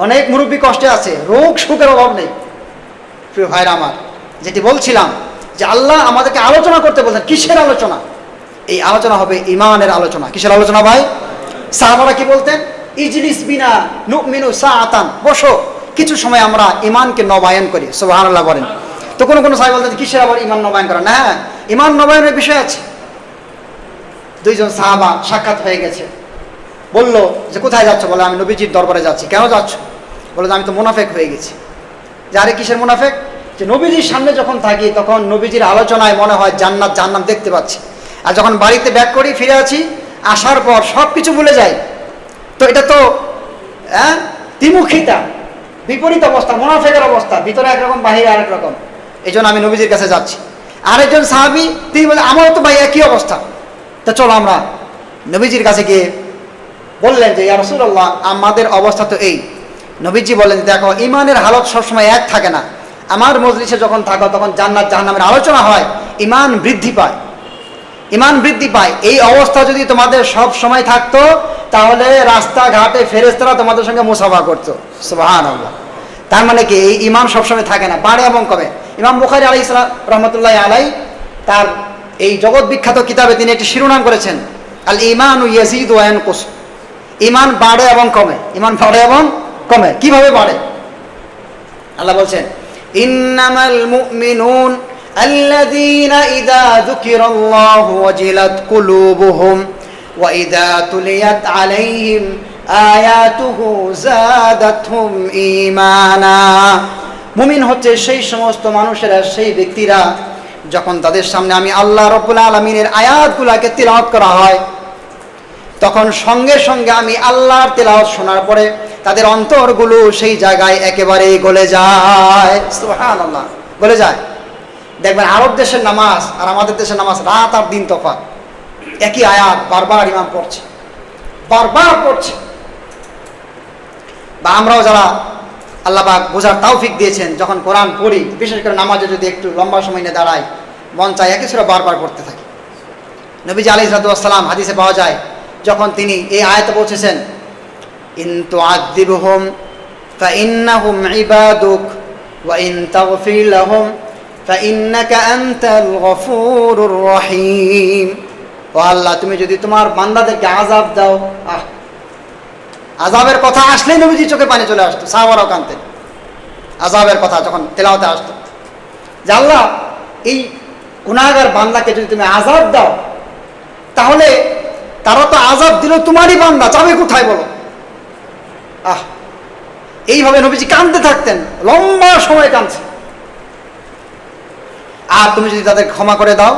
অনেক মুরব্বী কষ্টে আছে, রোগ সুখের অভাব নেই। প্রিয় ভাইরা আমার, যেটি বলছিলাম যে আল্লাহ আমাদেরকে আলোচনা করতে বলছেন। কিসের আলোচনা? এই আলোচনা হবে ঈমানের আলোচনা। কিসের আলোচনা ভাই? সাহাবারা কি বলতেন? ইজলিস বিনা নুমিনু সাআতান, বসো, কিছু সময় আমরা ঈমানকে নবায়ন করি। সুবহানাল্লাহ বলেন। তো কোনো সাহাবী বলতেন কিসের আবার ঈমান নবায়ন করা? না, ঈমান নবায়নের বিষয় আছে। 2 জন সাহাবা সাক্ষাৎ হয়ে গেছে, বলল যে কোথায় যাচ্ছ? বলে আমি নবীজির দরবারে যাচ্ছি। কেন যাচ্ছ? বলে আমি তো মুনাফিক হয়ে গেছি। যে আরে কিসের মুনাফিক? যে নবীজির সামনে যখন থাকি তখন নবীজির আলোচনায় মনে হয় জান্নাত জাহান্নাম দেখতে পাচ্ছি, আর যখন বাড়িতে ব্যাক করি ফিরে আছি, আসার পর সব কিছু ভুলে যাই। তো এটা তো দ্বিমুখিতা, বিপরীত অবস্থা, মুনাফিকের অবস্থা, ভিতরে একরকম বাহিরে আরেক রকম। এই জন্য আমি নবীজির কাছে যাচ্ছি। আরেকজন সাহাবী তিনি বলে আমারও তো ভাই একই অবস্থা, তো চলো আমরা নবীজির কাছে গিয়ে বললেন যে ইয়া রাসূলুল্লাহ আমাদের অবস্থা তো এই। নবীজি বললেন দেখো ইমানের হালত সবসময় এক থাকে না, আমার মজলিসে যখন থাকো তখন জান্নাত জাহান্নামের আলোচনা হয়, ইমান বৃদ্ধি পায়, ইমান বৃদ্ধি পায়। এই অবস্থা যদি তোমাদের সব সময় থাকতো তাহলে রাস্তাঘাটে ফেরেশতারা তোমাদের সঙ্গে মুসাফা করতো। সুবহানাল্লাহ। তার মানে কি এই ইমান সবসময় থাকে না, বাড়ে এবং কমে। ইমাম বুখারী আলাইহিস সালাম রহমতুল্লাহি আলাইহি তার এই জগৎ বিখ্যাত কিতাবে তিনি একটি শিরোনাম করেছেন আল ঈমানু ইয়াজিদু ওয়া ইয়ানকুস। ইমান বাড়ে এবং কমে, ইমান বাড়ে এবং কমে। কিভাবে বাড়ে? আল্লাহ বলছেন ইন্নামাল মুমিনুন আল্লাযীনা ইযা যুকিরাল্লাহু ওয়াজিলাত কুলুবুহুম ওয়া ইযা তুলিয়াত আলাইহিম আয়াতুহু যাদাতহুম ঈমানা। মুমিন হচ্ছে সেই সমস্ত মানুষেরা, সেই ব্যক্তিরা যখন তাদের সামনে আমি আল্লাহ রাব্বুল আলামিনের আয়াতগুলোকে তিলাওয়াত করা হয় তখন সঙ্গে সঙ্গে আমি আল্লাহর তেলাওয়াত শোনার পরে তাদের অন্তরগুলো সেই জায়গায় একেবারেই গলে যায়। সুবহানাল্লাহ, গলে যায়। দেখবেন আরব দেশের নামাজ আর আমাদের দেশের নামাজ রাত আর দিন তফাৎ। একই আয়াত বারবার ইমাম পড়ছে, বারবার পড়ছে। বা আমরাও যারা আল্লাহ পাক বোঝার তৌফিক দিয়েছেন যখন কোরআন পড়ি, বিশেষ করে নামাজে যদি একটু লম্বা সময় নিয়ে দাঁড়াই, মন চায় একই সুরা বারবার পড়তে থাকি। নবীজি আলাইহিস সালাম হাদিসে পাওয়া যায় যখন তিনি এই আয়াতে পৌঁছেছেন ইন তুআযিবহুম ফাইন্নাহুম ইবাদুক ওয়া ইন তাগফির লাহুম ফাইন্নাকা আনতাল গফুরুর রহিম। ও আল্লাহ তুমি যদি তোমার বান্দাদেরকে আযাব দাও, আযাবের কথা আসলেই নবীজি চোখে পানি চলে আসতো, সাহাবারাও কাঁদতেন। আযাবের কথা যখন তেলাওয়াতে আসতো যে আল্লাহ এই গুনাহগার বান্দাকে যদি তুমি আযাব দাও তাহলে তারা তো আযাব দিল তোমারই বান্দা, যাবে কোথায় বলো? এইভাবে নবীজি কাঁদতে থাকতেন, লম্বা সময় কাঁদছে। আর তুমি যদি তাদের ক্ষমা করে দাও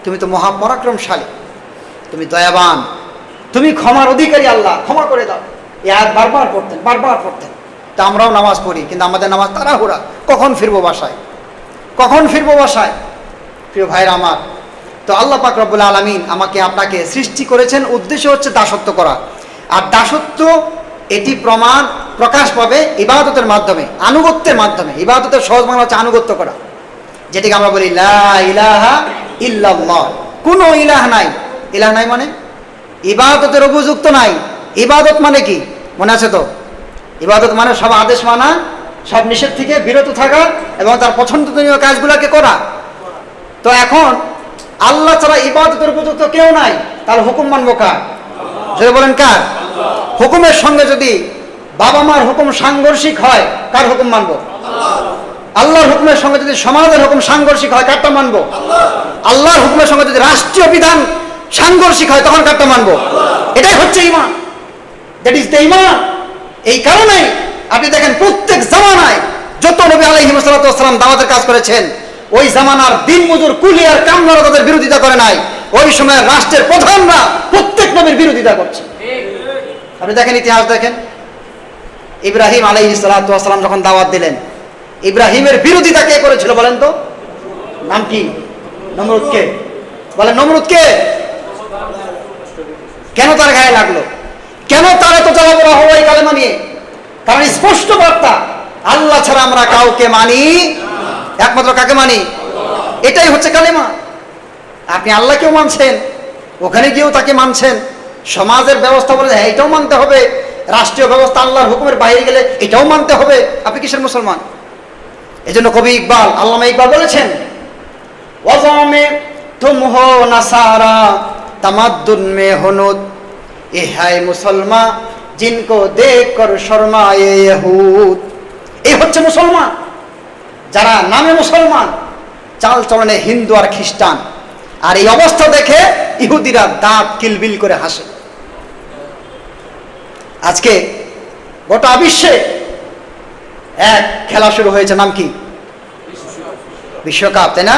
তুমি তো মহাপরাক্রমশালী, তুমি দয়াবান, তুমি ক্ষমার অধিকারী, আল্লাহ ক্ষমা করে দাও। এই আয়াত বারবার পড়তেন, বারবার পড়তেন। তা আমরাও নামাজ পড়ি কিন্তু আমাদের নামাজ তাড়াহুড়া, কখন ফিরবো বাসায়, কখন ফিরবো বাসায়। প্রিয় ভাইরা আমার, তো আল্লাহ পাক রব্বুল আলামিন আমাকে আপনাকে সৃষ্টি করেছেন, উদ্দেশ্য হচ্ছে দাসত্ব করা। আর দাসত্ব এটি প্রকাশ পাবে ইবাদতের মাধ্যমে, আনুগত্যের মাধ্যমে। ইবাদতের সহজ বাংলা হচ্ছে আনুগত্য করা, যেটিকে আমরা বলি লা ইলাহা ইল্লাল্লাহ। কোনো ইলাহ নাই। ইলাহ নাই মানে ইবাদতের উপযুক্ত নাই। ইবাদত মানে কি মনে আছে তো? ইবাদত মানে সব আদেশ মানা, সব নিষেধ থেকে বিরত থাকা এবং তার পছন্দনীয় কাজগুলোকে করা। তো এখন আল্লাহ ছাড়া ইবাদতের উপযুক্ত কেউ নাই, তাহলে হুকুম মানবো কার? যদি বলেন কার? হুকুমের সঙ্গে যদি বাবা মার হুকুম সাংঘর্ষিক হয় কার হুকুম মানবো? আল্লাহর হুকুমের সঙ্গে যদি সমাজের হুকুম সাংঘর্ষিক হয় কারটা মানবো? আল্লাহর হুকুমের সঙ্গে যদি রাষ্ট্রীয় বিধান সাংঘর্ষিক হয় তখন কারটা মানবো? এটাই হচ্ছে ঈমান। দ্যাট ইজ দ্য ঈমান। এই কারণেই আপনি দেখেন প্রত্যেক জামানায় যত নবী আলাইহিস সালাতু ওয়াস সালাম দাওয়াতের কাজ করেছেন, ওই জামানার দিনমজুর কুলি আর কামলারা তাদের বিরোধিতা করে নাই। ওই সময় রাষ্ট্রের প্রধানরা প্রত্যেক নবীর বিরোধিতা করছে। আপনি দেখেন, ইতিহাস দেখেন। ইব্রাহিম আলাইহিস সালাতু ওয়াস সালাম যখন দাওয়াত দিলেন, ইব্রাহিমের বিরোধিতা কে করেছিল বলেন তো? নাম কি? নমরুদকে। বলেন নমরুদকে। কেন তার গায়ে লাগলো? কেন তার এত জ্বালাপোড়া হলো এই কালেমা নিয়ে? কারণ স্পষ্ট বার্তা, আল্লাহ ছাড়া আমরা কাউকে মানি, একমাত্র কাকে মানি? এটাই হচ্ছে কালেমা। আপনি আল্লাহকেও মানছেন, ওখানে গিয়েও তাকে মানছেন, সমাজের ব্যবস্থা বলে এটাও মানতে হবে, রাষ্ট্রীয় ব্যবস্থা আল্লাহর হুকুমের বাইরে গেলে এটাও মানতে হবে। আপনি কিসের মুসলমান? এই জন্য কবি ইকবাল, আল্লামা ইকবাল বলেছেন ওয়াজামে তুম হো নাসারা তামাদ্দুন মে হুনুদ এ হায় মুসলমান জিনকো দেখ কর শর্মায়ে ইহুদ। এই হচ্ছে মুসলমান, যারা নামে মুসলমান, চাল চলনে হিন্দু আর খ্রিস্টান। আর এই অবস্থা দেখে ইহুদিরা দাঁত কিলবিল করে হাসে। আজকে গোটা বিশ্বে এক খেলা শুরু হয়েছে, নাম কি? বিশ্বকাপ, তাই না?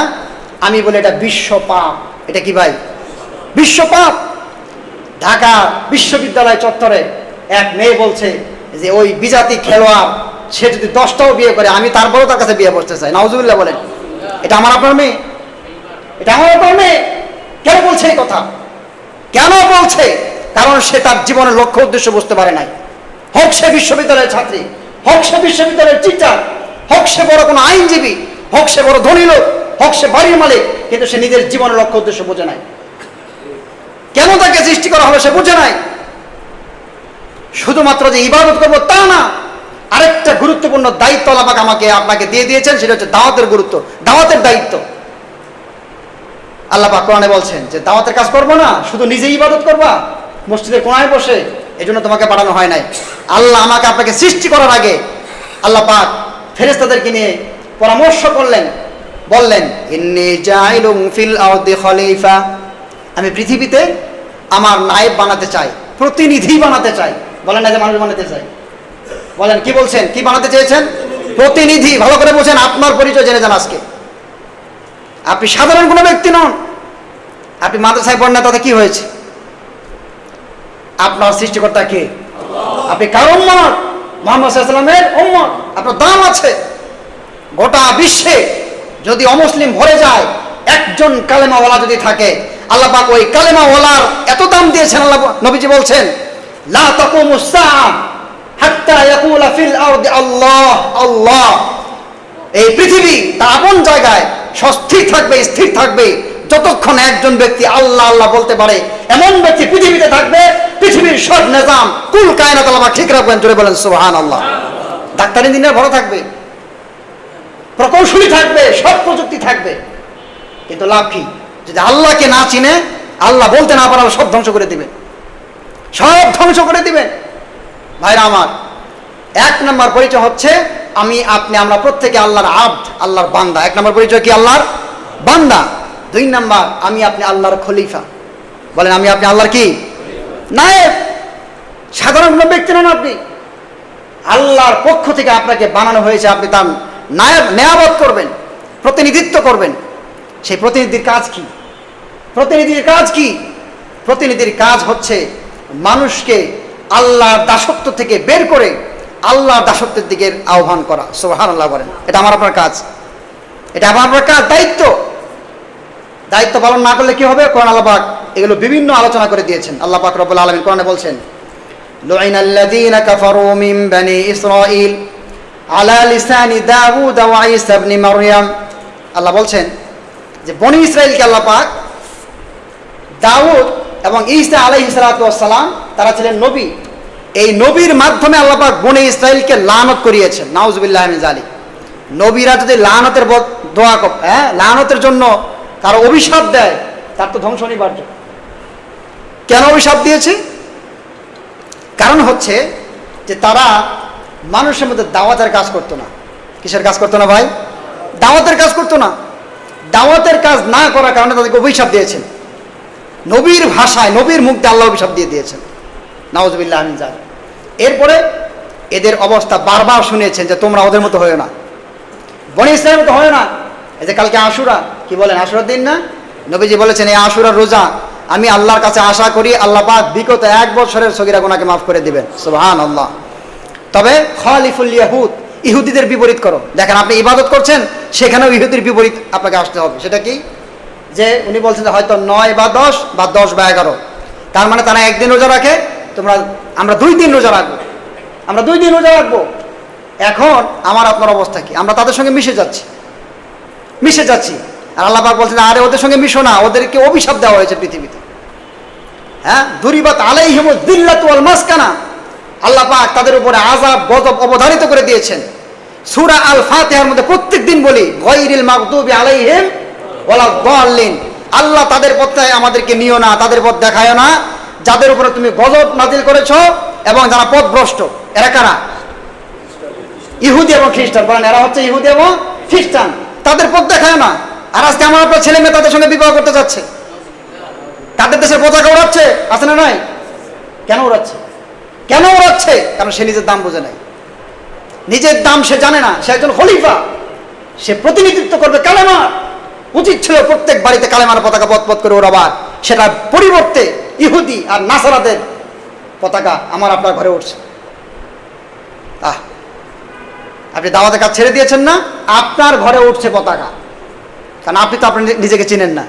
আমি বলি এটা বিশ্বপাপ। এটা কি ভাই? বিশ্বপাপ। ঢাকা বিশ্ববিদ্যালয় চত্বরে এক মেয়ে বলছে যে ওই বিজাতি খেলোয়াড় সে যদি 10টাও বিয়ে করে আমি তারপরেও তার কাছে বিয়ে বসতে চাই, নাউজুবিল্লাহ বলেন। এটা আমার আপনার মেয়ে? এটা আমার আপনার মেয়ে? কেন বলছে এই কথা? কেন বলছে? কারণ সে তার জীবনের লক্ষ্য উদ্দেশ্য বুঝতে পারে নাই। হোক সে বিশ্ববিদ্যালয়ের ছাত্রী, হোক সে বিশ্ববিদ্যালয়ের টিচার, হোক সে বড় কোনো আইনজীবী, হোক সে বড় ধনী লোক, হোক সে বাড়ির মালিক, কিন্তু সে নিজের জীবনের লক্ষ্য উদ্দেশ্য বোঝে নাই। কেন তাকে সৃষ্টি করা হলো সে বুঝে নাই। শুধুমাত্র যে ইবাদত করবো তা না, আরেকটা গুরুত্বপূর্ণ দায়িত্ব আল্লাহ পাক আমাকে আপনাকে দিয়ে দিয়েছেন, সেটা হচ্ছে দাওয়াতের গুরুত্ব, দাওয়াতের দায়িত্ব। আল্লাহ পাক কোরআনে বলছেন যে দাওয়াতের কাজ করবো না, শুধু নিজেই ইবাদত করবা মসজিদের কোণায় বসে, এজন্য তোমাকে পাঠানো হয় নাই। আল্লাহ আমাকে আপনাকে সৃষ্টি করার আগে আল্লাহ পাক ফেরেশতাদেরকে নিয়ে পরামর্শ করলেন, বললেন ইন্নী জাইলুন ফিল আরদি খলিফা, আমি পৃথিবীতে আমার নায়েব বানাতে চাই, প্রতিনিধি বানাতে চাই। বলেন না যে মানুষ বানাতে চাই, বলেন কি বলছেন, কি বানাতে চেয়েছেন? প্রতিনিধি। ভালো করে বলছেন, আপনার পরিচয় জেনে যান আজকে। আপনি সাধারণ কোনো ব্যক্তি নন। আপনি মাদ্রাসায় পড়েন না, তাতে কি হয়েছে? আপনার সৃষ্টিকর্তা কে? আপনি কার উম্মত? মুহাম্মদ সাল্লাল্লাহু আলাইহি ওয়াসাল্লামের উম্মত। আপনার দাম আছে। গোটা বিশ্বে যদি অমুসলিম ভরে যায়, একজন কালেমাওয়ালা যদি থাকে, আল্লাহ পাক ওই কালেমাওয়ালার এত দাম দিয়েছেন। আল্লাহ নবীজি বলছেন লা তাকুমুস সাআ হাত্তা ইয়াকুলা ফিল আরদি আল্লাহ আল্লাহ। এই পৃথিবী তার আপন জায়গায় স্থির থাকবে, স্থির থাকবে যতক্ষণ একজন ব্যক্তি আল্লাহ আল্লাহ বলতে পারে। এমন ব্যক্তি পৃথিবীতে থাকবে, পৃথিবীর সব নিজাম কুল কায়নাত আল্লাহ ঠিক রাখবেন। জোরে বলেন সুবহানাল্লাহ। ডাক্তার ইঞ্জিনিয়ার ভালো থাকবে, প্রকৌশলী থাকবে, সব প্রযুক্তি থাকবে, কিন্তু লাভ কি? যদি আল্লাহকে না চিনে, আল্লাহ বলতে না পারে, সব ধ্বংস করে দিবেন, সব ধ্বংস করে দিবেন। ভাইরা আমার, 1 নম্বর পরিচয় হচ্ছে আমি আপনি আমরা প্রত্যেকে আল্লাহর আব্দ, আল্লাহর বান্দা। 1 নম্বর পরিচয় কি? আল্লাহর বান্দা। 2 নম্বর আমি আপনি আল্লাহর খলিফা। বলেন আমি আপনি আল্লাহর কি? নায়েব। সাধারণ কোনো ব্যক্তি নন আপনি, আল্লাহর পক্ষ থেকে আপনাকে বানানো হয়েছে। আপনি তার নায়েব, নেয়াবত করবেন, প্রতিনিধিত্ব করবেন। সেই প্রতিনিধির কাজ কি? প্রতিনিধির কাজ কি? প্রতিনিধির কাজ হচ্ছে মানুষকে আল্লাহর দাসত্ব থেকে বের করে আল্লাহর দাসত্বের দিকে আহ্বান করা। সুবহানাল্লাহ বলেন। এটা আমার আপনার কাজ, এটা আমার আপনার কাজ, দায়িত্ব। দায়িত্ব পালন না করলে কি হবে? কোরআন আল্লাহ পাক এগুলো বিভিন্ন আলোচনা করে দিয়েছেন। আল্লাহ পাক রব্বুল আলামিন কোরআনে বলছেন লুইনাল্লাযীনা কাফারু মিন বানি ইসরাঈল আলা লিসানি দাউদ ওয়া ঈসা ইবনে মারইয়াম। আল্লাহ বলছেন যে বনি ইসরাইলকে আল্লাহ পাক দাউদ এবং ঈসা আলাইহিস সালাতু ওয়াস সালাম, তারা ছিলেন নবী। এই নবীর মাধ্যমে আল্লাহ পাক বনি ইসরাইলকে লানত করিয়েছেন। নাউজুবিল্লাহি মিন যালিক। নবীরা যদি লানতের দোয়া করে, লানতের জন্য কারো অভিশাপ দেয়, তার তো ধ্বংস অনিবার্য। কেন অভিশাপ দিয়েছে? কারণ হচ্ছে যে তারা মানুষের মধ্যে দাওয়াতের কাজ করতো না। কিসের কাজ করতো না ভাই? দাওয়াতের কাজ করতো না। দাওয়াতের কাজ না করার কারণে তাদেরকে অভিশাপ দিয়েছেন। নবীর ভাষায়, নবীর মুখ দিয়ে আল্লাহ অভিশাপ দিয়ে দিয়েছেন। নাউজুবিল্লাহি মিন যালিক। এরপরে এদের অবস্থা বারবার শুনিয়েছেন যে তোমরা ওদের মতো হয়েও না, বনি ইসরাইলের মতো হয় না। এই যে কালকে আশুরা, কি বলেন, আশুরার দিন না? নবীজি বলেছেন এই আশুরার রোজা আমি আল্লাহর কাছে আশা করি আল্লাহ পাক বিগত 1 বছরের সগীরা গুনাহকে মাফ করে দিবেন। সুবহানাল্লাহ। তবে খালিফুল ইয়াহুদ, ইহুদিদের বিপরীত করো। দেখেন আপনি ইবাদত করছেন, সেখানেও ইহুদির বিপরীত আপনাকে আসতে হবে। সেটা কি? যে উনি বলছেন যে হয়তো 9 বা 10 বা 10 বা 11, তার মানে তারা 1 দিন রোজা রাখে, আমরা 2 দিন রোজা রাখবো, আমরা 2 দিন রোজা রাখবো। এখন আমার আপনার অবস্থা কি? আমরা তাদের সঙ্গে মিশে যাচ্ছি। আর আল্লাহ পাক বলছেন আরে ওদের সঙ্গে মিশো না, ওদেরকে অভিশাপ দেওয়া হয়েছে পৃথিবীতে। হ্যাঁ, দুরিবাত আলাইহিমুদ দিল্লাতু ওয়াল মাসকানা। আল্লাহ পাক তাদের উপরে আযাব, গজব অবধারিত করে দিয়েছেন। সূরা আল ফাতিহার মধ্যে প্রত্যেকদিন বলি গায়রিল মাগদুবি আলাইহিম ওয়ালাদ দাল্লিন। আল্লাহ তাদের পথে আমাদেরকে নিও না, তাদের পথ দেখায়ও না যাদের উপরে তুমি গজব নাজিল করেছো এবং যারা পথভ্রষ্ট। এরা কারা? ইহুদি এবং খ্রিস্টান। বলেন এরা হচ্ছে ইহুদি এবং খ্রিস্টান। তাদের পথ দেখায় না। আর আজকে আমার আপনার ছেলে মেয়ে তাদের সঙ্গে বিবাহ করতে যাচ্ছে, তাদের দেশের পতাকা উড়াচ্ছে, আছে না নাই? কেন উড়াচ্ছে? কারণ সে নিজের দাম বোঝে নাই, নিজের দাম সে জানে না। সে একজন খলিফা, সে প্রতিনিধিত্ব করবে কালেমার। উচিত ছিল প্রত্যেক বাড়িতে কালেমার পতাকা পথ করে ওড়াবার। সেটার পরিবর্তে ইহুদি আর নাসারাদের পতাকা আমার আপনার ঘরে উঠছে। আপনি দাওয়াতের কাজ ছেড়ে দিয়েছেন না, আপনার ঘরে উঠছে পতাকা, কারণ আপনি তো আপনি নিজেকে চিনেন না,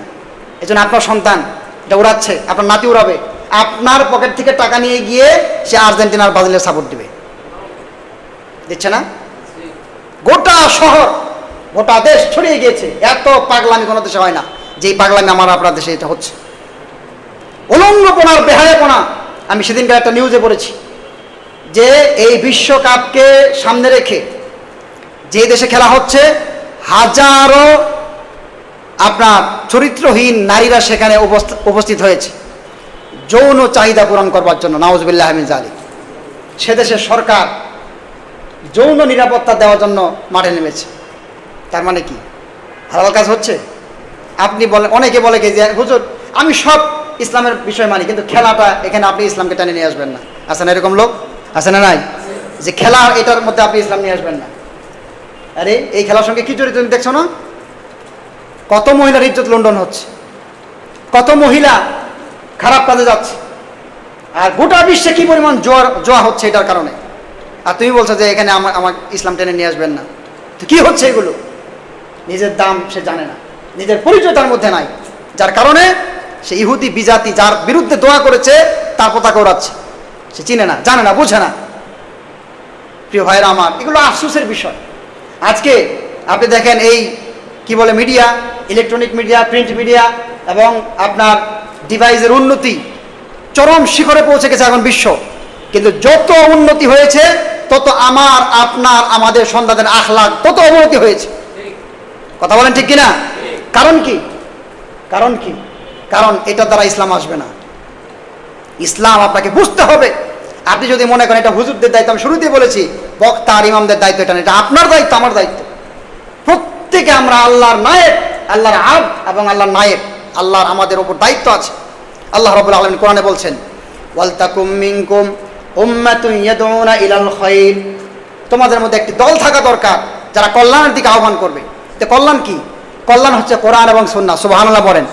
এই জন্য আপনার সন্তান এটা উড়াচ্ছে, আপনার নাতি উড়াবে, আপনার পকেট থেকে টাকা নিয়ে গিয়ে সে আর্জেন্টিনার ব্রাজিলের সাপোর্ট দিবে, দিচ্ছে না? গোটা শহর গোটা দেশ ছড়িয়ে গিয়েছে। এত পাগলামি কোনো দেশে হয় না যেই পাগলামি আমার আপনার দেশে এটা হচ্ছে। উলঙ্গপনার বেহায়াপনা। আমি সেদিনকার একটা নিউজে পড়েছি যে এই বিশ্বকাপকে সামনে রেখে যে দেশে খেলা হচ্ছে হাজারো আপনার চরিত্রহীন নারীরা সেখানে উপস্থিত হয়েছে যৌন চাহিদা পূরণ করবার জন্য। নাউজুবিল্লাহ মিন যালিক। সে দেশের সরকার যৌন নিরাপত্তা দেওয়ার জন্য মাঠে নেমেছে। তার মানে কি হালাল কাজ হচ্ছে? আপনি বলেন, অনেকে বলে কি যে হুজুর আমি সব ইসলামের বিষয় মানি, কিন্তু খেলাটা এখানে আপনি ইসলামকে টেনে নিয়ে আসবেন না। আছে না এরকম লোক? আছে না নাই? যে খেলা এটার মধ্যে আপনি ইসলাম নিয়ে আসবেন না। আরে এই খেলার সঙ্গে কি জড়িত তুমি দেখছো না? কত মহিলার ইজ্জত লন্ডন হচ্ছে, কত মহিলা খারাপ কাজে যাচ্ছে, আর গোটা বিশ্বে কি পরিমাণ জোয়া হচ্ছে এটার কারণে। আর তুমি বলছো যে এখানে আমার ইসলাম টেনে নিয়ে আসবেন না। তো কি হচ্ছে এগুলো? নিজের দাম সে জানে না, নিজের পরিচয় তার মধ্যে নাই, যার কারণে সে ইহুদি বিজাতি যার বিরুদ্ধে দোয়া করেছে তার পতাকা ওড়াচ্ছে। সে চিনে না, জানে না, বোঝে না। প্রিয় ভাইরা আমার, এগুলো আফসোসের বিষয়। আজকে আপনি দেখেন এই কি বলে media, electronic media, print media এবং আপনার ডিভাইসের উন্নতি চরম শিখরে পৌঁছে গেছে এখন বিশ্ব। কিন্তু যত উন্নতি হয়েছে তত আমাদের সন্তানদের আখলাক তত অবনতি হয়েছে। কথা বলেন ঠিক কিনা? কারণ কি? কারণ কি? কারণ এটা দ্বারা ইসলাম আসবে না। ইসলাম আপনাকে বুঝতে হবে। আপনি যদি মনে করেন এটা হুজুরদের দায়িত্ব, আমি শুরুতেই বলেছি বক্তা আর ইমামদের দায়িত্ব এটা না, এটা আপনার দায়িত্ব, আমার দায়িত্ব। প্রত্যেকে আমরা আল্লাহর নায়েব, আল্লাহর আব্দ এবং আল্লাহর নায়েব। আল্লাহর আমাদের উপর দায়িত্ব আছে। আল্লাহ রাব্বুল আলামিন কোরআনে বলছেন ওয়ালতাকুম মিনকুম উম্মাতুন ইয়াদউনা ইলাল খায়র, তোমাদের মধ্যে একটি দল থাকা দরকার যারা কল্যাণের দিকে আহ্বান করবে। তো কল্যাণ কি? কল্যাণ হচ্ছে কোরআন এবং সুন্নাহ। সুবহানাল্লাহ বলেন।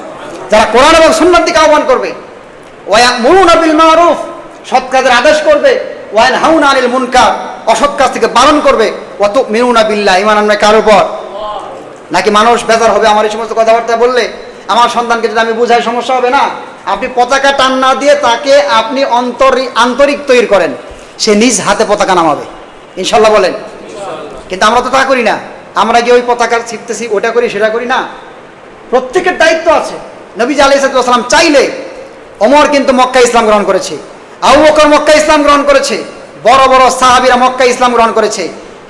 যারা কোরআন এবং সুন্নাহর দিকে আহ্বান করবে, ওয়ায়ামুরুনা বিল মারুফ, সৎ কাজের আদেশ করবে, ওয়ায়ানহাউনা আনিল মুনকার, অসৎ কাজ থেকে বারণ করবে, ওয়া তুমিনুনা বিল্লাহ, ঈমান আনবে কার উপর? নাকি মানুষ বেজার হবে আমার এই সমস্ত কথাবার্তা বললে? আমার সন্তানকে যদি আমি বুঝাই সমস্যা হবে না? আপনি পতাকা টান না দিয়ে তাকে আপনি আন্তরিক তৈরি করেন, সে নিজ হাতে পতাকা নামাবে ইনশাল্লাহ বলেন। কিন্তু আমরা তো তা করি না। আমরা কি ওই পতাকা ছিটতেছি, ওটা করি সেটা করি না? প্রত্যেকের দায়িত্ব আছে। নবীজি আলাইহিস সালাম চাইলে, ওমর কিন্তু মক্কা ইসলাম গ্রহণ করেছে, আবু বকর মক্কা ইসলাম গ্রহণ করেছে, বড় বড় সাহাবীরা মক্কা ইসলাম গ্রহণ করেছে।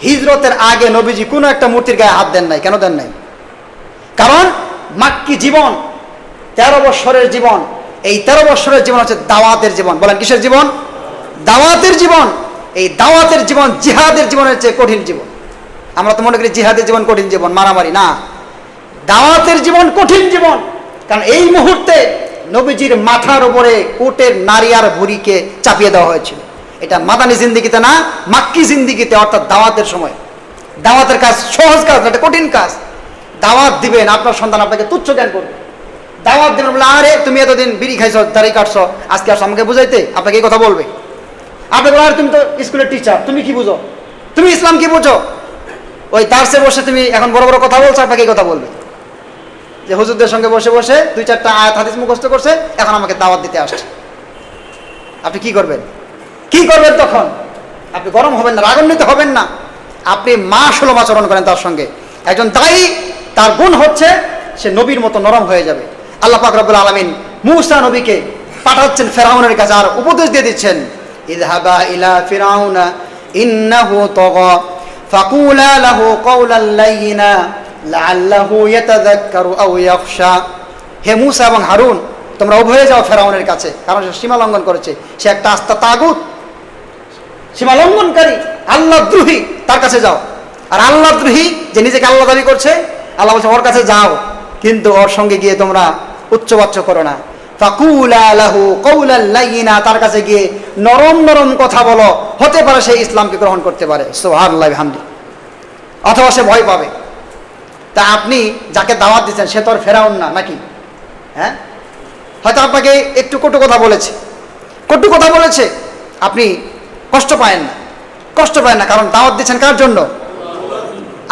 হিজরতের আগে নবীজি কোনো একটা মূর্তির গায়ে হাত দেন নাই। কেন দেন নাই? কারণ মাক্কি জীবন 13 বছরের জীবন। এই 13 বছরের জীবন হচ্ছে দাওয়াতের জীবন। বলেন কিসের জীবন? দাওয়াতের জীবন। এই দাওয়াতের জীবন জিহাদের জীবনের চেয়ে কঠিন জীবন। আমরা তো মনে করি জিহাদের জীবন কঠিন জীবন, মারামারি না। দাওয়াতের জীবন কঠিন জীবন। কারণ এই মুহূর্তে নবীজির মাথার উপরে উটের নারী আর ভুঁড়িকে চাপিয়ে দেওয়া হয়েছিল। এটা মাদানী জিন্দিগিতে না, মাক্কি জিন্দিগিতে, অর্থাৎ দাওয়াতের সময়। দাওয়াতের কাজ সহজ কাজ, এটা কঠিন কাজ। দাওয়াত দিবেন, আপনার সন্তান আপনাকে তুচ্ছ জ্ঞান করবে। দাওয়াত দিবেন বলে আরে তুমি এতদিন বিড়ি খাইছো, দাড়ি কাটছো, আজকে আসো আমাকে বুঝাইতে, আপনাকে এই কথা বলবে। আপনি বলেন আরে তুমি তো স্কুলের টিচার, তুমি কি বুঝো, তুমি ইসলাম কি বুঝো? ওই দার্সে বসে তুমি এখন বড় বড় কথা বলছো, আপনাকে এই কথা বলবে যে হুজুরদের সঙ্গে বসে বসে 2-4টা আয়াত হাদিস মুখস্থ করছে, এখন আমাকে দাওয়াত দিতে আসছে। আপনি কি করবেন? কি করবেন তখন? আপনি গরম হবেন না, রাগান্বিত হবেন না। আপনি সুলভ আচরণ করেন তার সঙ্গে। একজন দায়ী, তার গুণ হচ্ছে সে নবীর মতো নরম হয়ে যাবে। আল্লাহ পাক রব্বুল আলামিন মূসা নবীকে পাঠাচ্ছেন ফেরাউনের কাছে, আর উপদেশ দিয়ে দিচ্ছেন ইযহাবা ইলা ফিরাউনা ইন্নাহু তাগা ফাকুলা লাহু কাওলাল লাইয়িনা লাআল্লাহু ইয়াতাযাক্কারু আও ইয়াখশা। হে মূসা এবং হারুন, তোমরা উভয়ে যাও ফেরাউনের কাছে, কারণ সে সীমা লঙ্ঘন করেছে। সে একটা আস্তা তাগুত, সীমা লঙ্ঘনকারী, আল্লাহদ্রোহী। তার কাছে যাও। আর আল্লাহদ্রোহী যে নিজেকে আল্লাহ দাবি করছে, আল্লাহ বলছে ওর কাছে যাও, কিন্তু ওর সঙ্গে গিয়ে তোমরা উচ্চবাচ্য করো না। ফাকুলা লাহু কাওলাল লাইয়িনা, তার কাছে গিয়ে নরম নরম কথা বলো, হতে পারে সে ইসলামকে গ্রহণ করতে পারে। সুবহানাল্লাহ বিহামদি। অথবা সে ভয় পাবে। তা আপনি যাকে দাওয়াত দিচ্ছেন সে তো আর ফেরাউন না নাকি? হ্যাঁ, হয়তো আপনাকে একটু কটু কথা বলেছে, আপনি কষ্ট পায়েন না। কষ্ট পায় না, কারণ দাওয়াত দিচ্ছেন কার জন্য?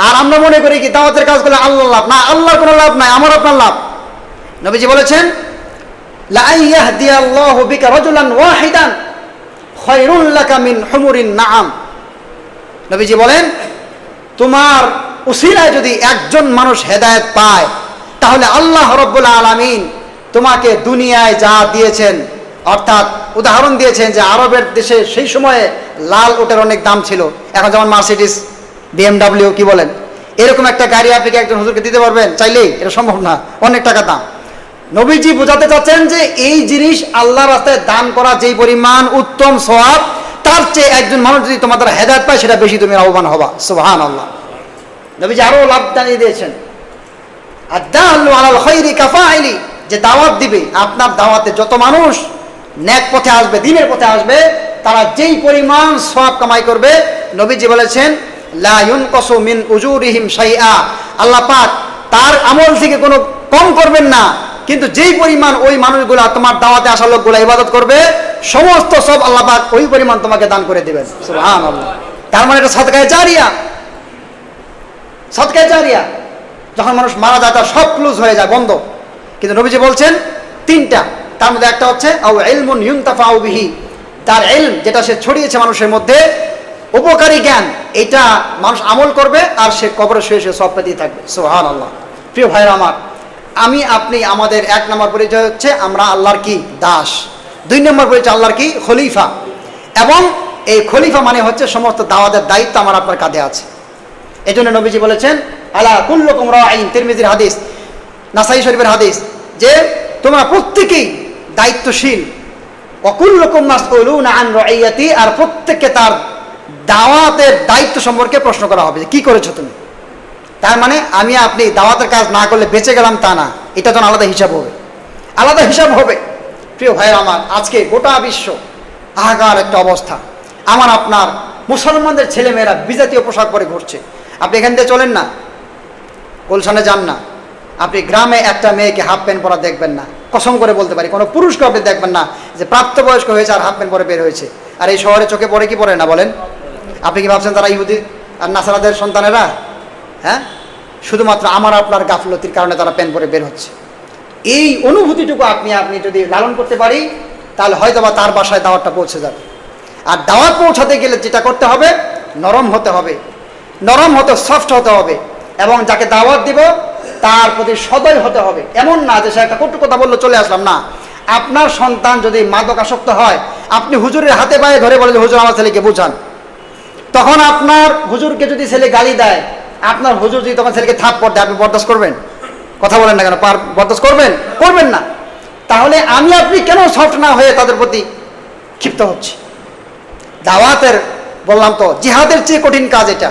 আর আমরা মনে করি কি দাওয়াতের কাজ করলে আল্লাহ লাভ, না, আল্লাহর কোনো লাভ নাই, আমার আপনার লাভ। নবীজি বলেছেন লা ইয়াহদিয়াল্লাহু বিকা রাজুলান ওয়াহিদান খায়রুল লাকা মিন হুমুরিন নাআম। নবীজি বলেন তোমার উসিলায় যদি একজন মানুষ হেদায়েত পায়, তাহলে আল্লাহ রাব্বুল আলামিন তোমাকে দুনিয়ায় যা দিয়েছেন, অর্থাৎ উদাহরণ দিয়েছেন যে আরবের দেশে সেই সময়ে লাল উটের অনেক দাম ছিল, এখন যেমন মার্সিডিস, BMW, কি বলেন, এরকম একটা গাড়ি আপনি কি একজন হুজুরকে দিতে পারবেন চাইলেই? এটা সম্ভব না, অনেক টাকা দাম। নবীজি বোঝাতে চাচ্ছেন যে এই জিনিস আল্লাহর রাস্তায় দান করা যেই পরিমাণ উত্তম সওয়াব, তার চেয়ে একজন মানুষ যদি তোমাদের হেদায়েত পায় সেটা বেশি তুমি লাভবান হবা। সুবহানাল্লাহ। নবীজি আরো লাভ জানিয়ে দিয়েছেন আদ-দাল্লু আলাল খায়রি কাফাইলি, যে দাওয়াত দিবে, আপনার দাওয়াতে যত মানুষ নেক পথে আসবে, দ্বীনের পথে আসবে, তারা যেই পরিমাণ সওয়াব কামাই করবে, নবীজি বলেছেন লা ইউনকাসু মিন উজুরিহিম শাইআ, আল্লাহ পাক তার আমল থেকে কোনো কম করবেন না, কিন্তু যেই পরিমাণ ওই মানুষগুলা তোমার দাওয়াতে আসা লোকগুলা ইবাদত করবে, সমস্ত সব আল্লাহ পাক ওই পরিমাণ তোমাকে দান করে দিবেন। সুবহানাল্লাহ। তার মানে এটা সাদকায়ে জারিয়া। সাদকায়ে জারিয়া, যখন মানুষ মারা যায় তার সব ক্লোজ হয়ে যায়, বন্ধ। কিন্তু নবীজি বলছেন তিনটা, তার মধ্যে একটা হচ্ছে আও ইলমুন ইউনতাফাউ বিহি, তার ইলম যেটা সে ছড়িয়েছে মানুষের মধ্যে, উপকারী জ্ঞান, এটা মানুষ আমল করবে আর সে কবরে শুয়ে শুয়ে সব পেতেই থাকবে। সুবহানাল্লাহ। প্রিয় ভাইরা আমার, আমি আপনি, আমাদের এক নম্বর পরিচয় হচ্ছে আমরা আল্লাহর কি? দাস। দুই নম্বর পরিচয় আল্লাহর কি? খলিফা। এবং এই খলিফা মানে হচ্ছে সমস্ত দাওয়াতের দায়িত্ব আমার আপনার কাঁধে আছে। এই জন্য নবীজি বলেছেন আলা কুল্লুকুম রাঈন, তিরমিজির হাদিস, নাসাই শরীফের হাদিস, যে তোমরা প্রত্যেকেই দায়িত্বশীল, ওয়া কুল্লুকুম মাসউলুনা আন রাইয়াতি, আর প্রত্যেককে তার দাওয়াতের দায়িত্ব সম্পর্কে প্রশ্ন করা হবে যে কি করেছো তুমি। তার মানে আমি আপনি দাওয়াতের কাজ না করলে বেঁচে গেলাম তা না, এটা তো আলাদা হিসাব হবে, আলাদা হিসাব হবে। প্রিয় ভাইয়ের আমার, আজকে গোটা বিশ্ব হাহাকার একটা অবস্থা। আমার আপনার মুসলমানদের ছেলেমেয়েরা বিজাতীয় পোশাক পরে ঘুরছে। আপনি এখান থেকে চলেন না, গুলশানে যান না, আপনি গ্রামে একটা মেয়েকে হাফ প্যান্ট পরা দেখবেন না, কসম করে বলতে পারি। কোনো পুরুষকে আপনি দেখবেন না যে প্রাপ্তবয়স্ক হয়েছে আর হাফ প্যান্ট পরে বের হয়েছে। আর এই শহরে চোখে পড়ে কি পড়ে না বলেন? আপনি কি ভাবছেন তারা ইহুদি আর নাসারাদের সন্তানেরা? হ্যাঁ, শুধুমাত্র আমার আপনার গাফলতির কারণে তারা প্যান্ট পরে বের হচ্ছে। এই অনুভূতিটুকু আপনি যদি লালন করতে পারি, তাহলে হয়তোবা তার বাসায় দাওয়াতটা পৌঁছে যাবে। আর দাওয়াত পৌঁছাতে গেলে যেটা করতে হবে, নরম হতে হবে, নরম হতে, সফট হতে হবে, এবং যাকে দাওয়াত দিব তার প্রতি সদয় হতে হবে। এমন না যে সে একটা কটু কথা বললো চলে আসলাম না। আপনার সন্তান যদি মাদকাসক্ত হয়, আপনি হুজুরের হাতে পায়ে ধরে বলে যে হুজুর আমার ছেলেকে বুঝান, তখন আপনার হুজুরকে যদি ছেলে গালি দেয়, আপনার হুজুর যদি তখন ছেলেকে থাপ্পড় দেয়, আপনি বরদাস্ত করবেন? কথা বলেন না কেন, বরদাস্ত করবেন? করবেন না। তাহলে আমি আপনি কেন সফট না হয়ে তাদের প্রতি ক্ষিপ্ত হচ্ছি? দাওয়াতের, বললাম তো, জিহাদের চেয়ে কঠিন কাজ এটা।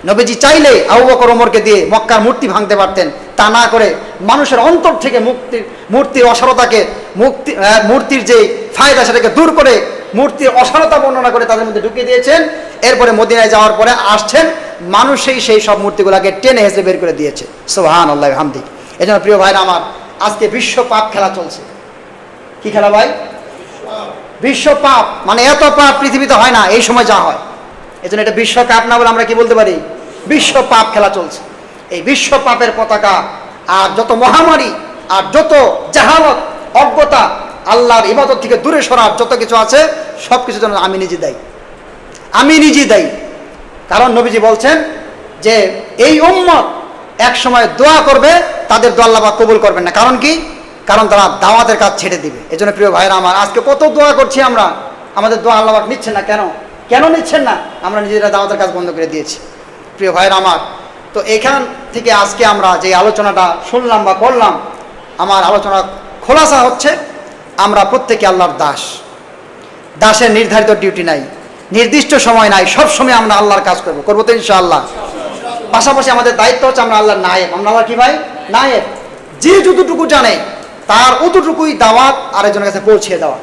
নবীজি চাইলে আবু বকর ওমরকে দিয়ে মক্কার মূর্তি ভাঙতে পারতেন, তা না করে মানুষের অন্তর থেকে মূর্তির অসারতাকে, মূর্তির যে ফায়দা সেটাকে দূর করে মূর্তির অসারতা বর্ণনা করে তাদের মধ্যে ঢুকিয়ে দিয়েছেন। এরপরে মদিনায় যাওয়ার পরে আসছেন, মানুষই সেই সব মূর্তিগুলোকে টেনে হেসে বের করে দিয়েছে। সুবহানাল্লাহ হামদি। এই জন্য প্রিয় ভাইরা আমার, আজকে বিশ্ব পাপ খেলা চলছে। কি খেলা ভাই? বিশ্ব পাপ। মানে এত পাপ পৃথিবীতে হয় না এই সময় যা হয়। এই জন্য এটা বিশ্বকাপ না বলে আমরা কি বলতে পারি? বিশ্ব পাপ খেলা চলছে। এই বিশ্ব পাপের পতাকা আর যত মহামারী আর যত জাহালত, অজ্ঞতা, আল্লাহর ইবাদত থেকে দূরে সরার যত কিছু আছে, সব কিছুর জন্য আমি নিজে দায়ী। আমি নিজে দায়ী। কারণ নবীজি বলছেন যে এই উম্মত এক সময় দোয়া করবে, তাদের দোয়া আল্লাহ পাক কবুল করবেন না। কারণ কি? কারণ তারা দাওয়াতের কাজ ছেড়ে দিবে। এই জন্য প্রিয় ভাইরা আমার, আজকে কত দোয়া করছি আমরা, আমাদের দোয়া আল্লাহ পাক নিচ্ছেন না। কেন কেন নিচ্ছেন না? আমরা নিজেরা দাওয়াতের কাজ বন্ধ করে দিয়েছি। প্রিয় ভাইরা আমার, তো এখান থেকে আজকে আমরা যে আলোচনাটা শুনলাম বা করলাম, আমার আলোচনা খোলাসা হচ্ছে আমরা প্রত্যেকে আল্লাহর দাস। দাসের নির্ধারিত ডিউটি নাই, নির্দিষ্ট সময় নাই, সব সময় আমরা আল্লাহর কাজ করবো তো ইনশাআল্লাহ। পাশাপাশি আমাদের দায়িত্ব হচ্ছে আমরা আল্লাহর নায়েব। আমরা আল্লাহ কি ভাই? নায়েব। যে যতটুকু জানে তার অতটুকুই দাওয়াত আরেকজনের কাছে পৌঁছে দেওয়া।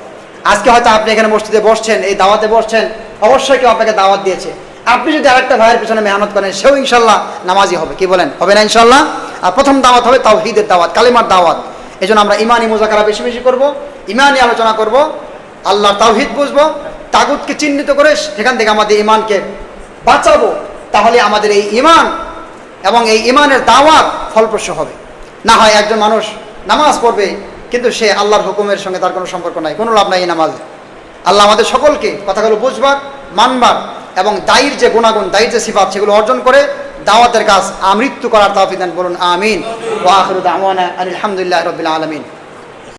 আজকে হয়তো আপনি এখানে মসজিদে বসছেন, এই দাওয়াতে বসছেন, অবশ্যই কেউ আপনাকে দাওয়াত দিয়েছে। আপনি যদি আরেকটা ভাইয়ের পিছনে মেহনত করেন, সেও ইনশাল্লাহ নামাজি হবে। কি বলেন? হবে না ইনশাল্লাহ? আর প্রথম দাওয়াত হবে তাওহীদের দাওয়াত, কালিমার দাওয়াত। এই জন্য আমরা ইমানি মুযাকারা বেশি বেশি করবো, ইমানি আলোচনা করব, আল্লাহর তাওহীদ বুঝবো, তাগুতকে চিহ্নিত করে সেখান থেকে আমাদের ইমানকে বাঁচাবো, তাহলে আমাদের এই ঈমান এবং এই ঈমানের দাওয়াত ফলপ্রসূ হবে। না হয় একজন মানুষ নামাজ পড়বে কিন্তু সে আল্লাহর হুকুমের সঙ্গে তার কোনো সম্পর্ক নাই, কোনো লাভ নাই এই নামাজে। আল্লাহ আমাদের সকলকে কথাগুলো বুঝবার, মানবার এবং দায়ীর যে গুণাগুণ, দায়ীর যে সিফাত সেগুলো অর্জন করে দাওয়াতের কাজ আমৃত্যু করার তৌফিক দান। বলুন আমিন। ওয়া আখিরু দাওয়ানা আলহামদুলিল্লাহি রাব্বিল আলামিন।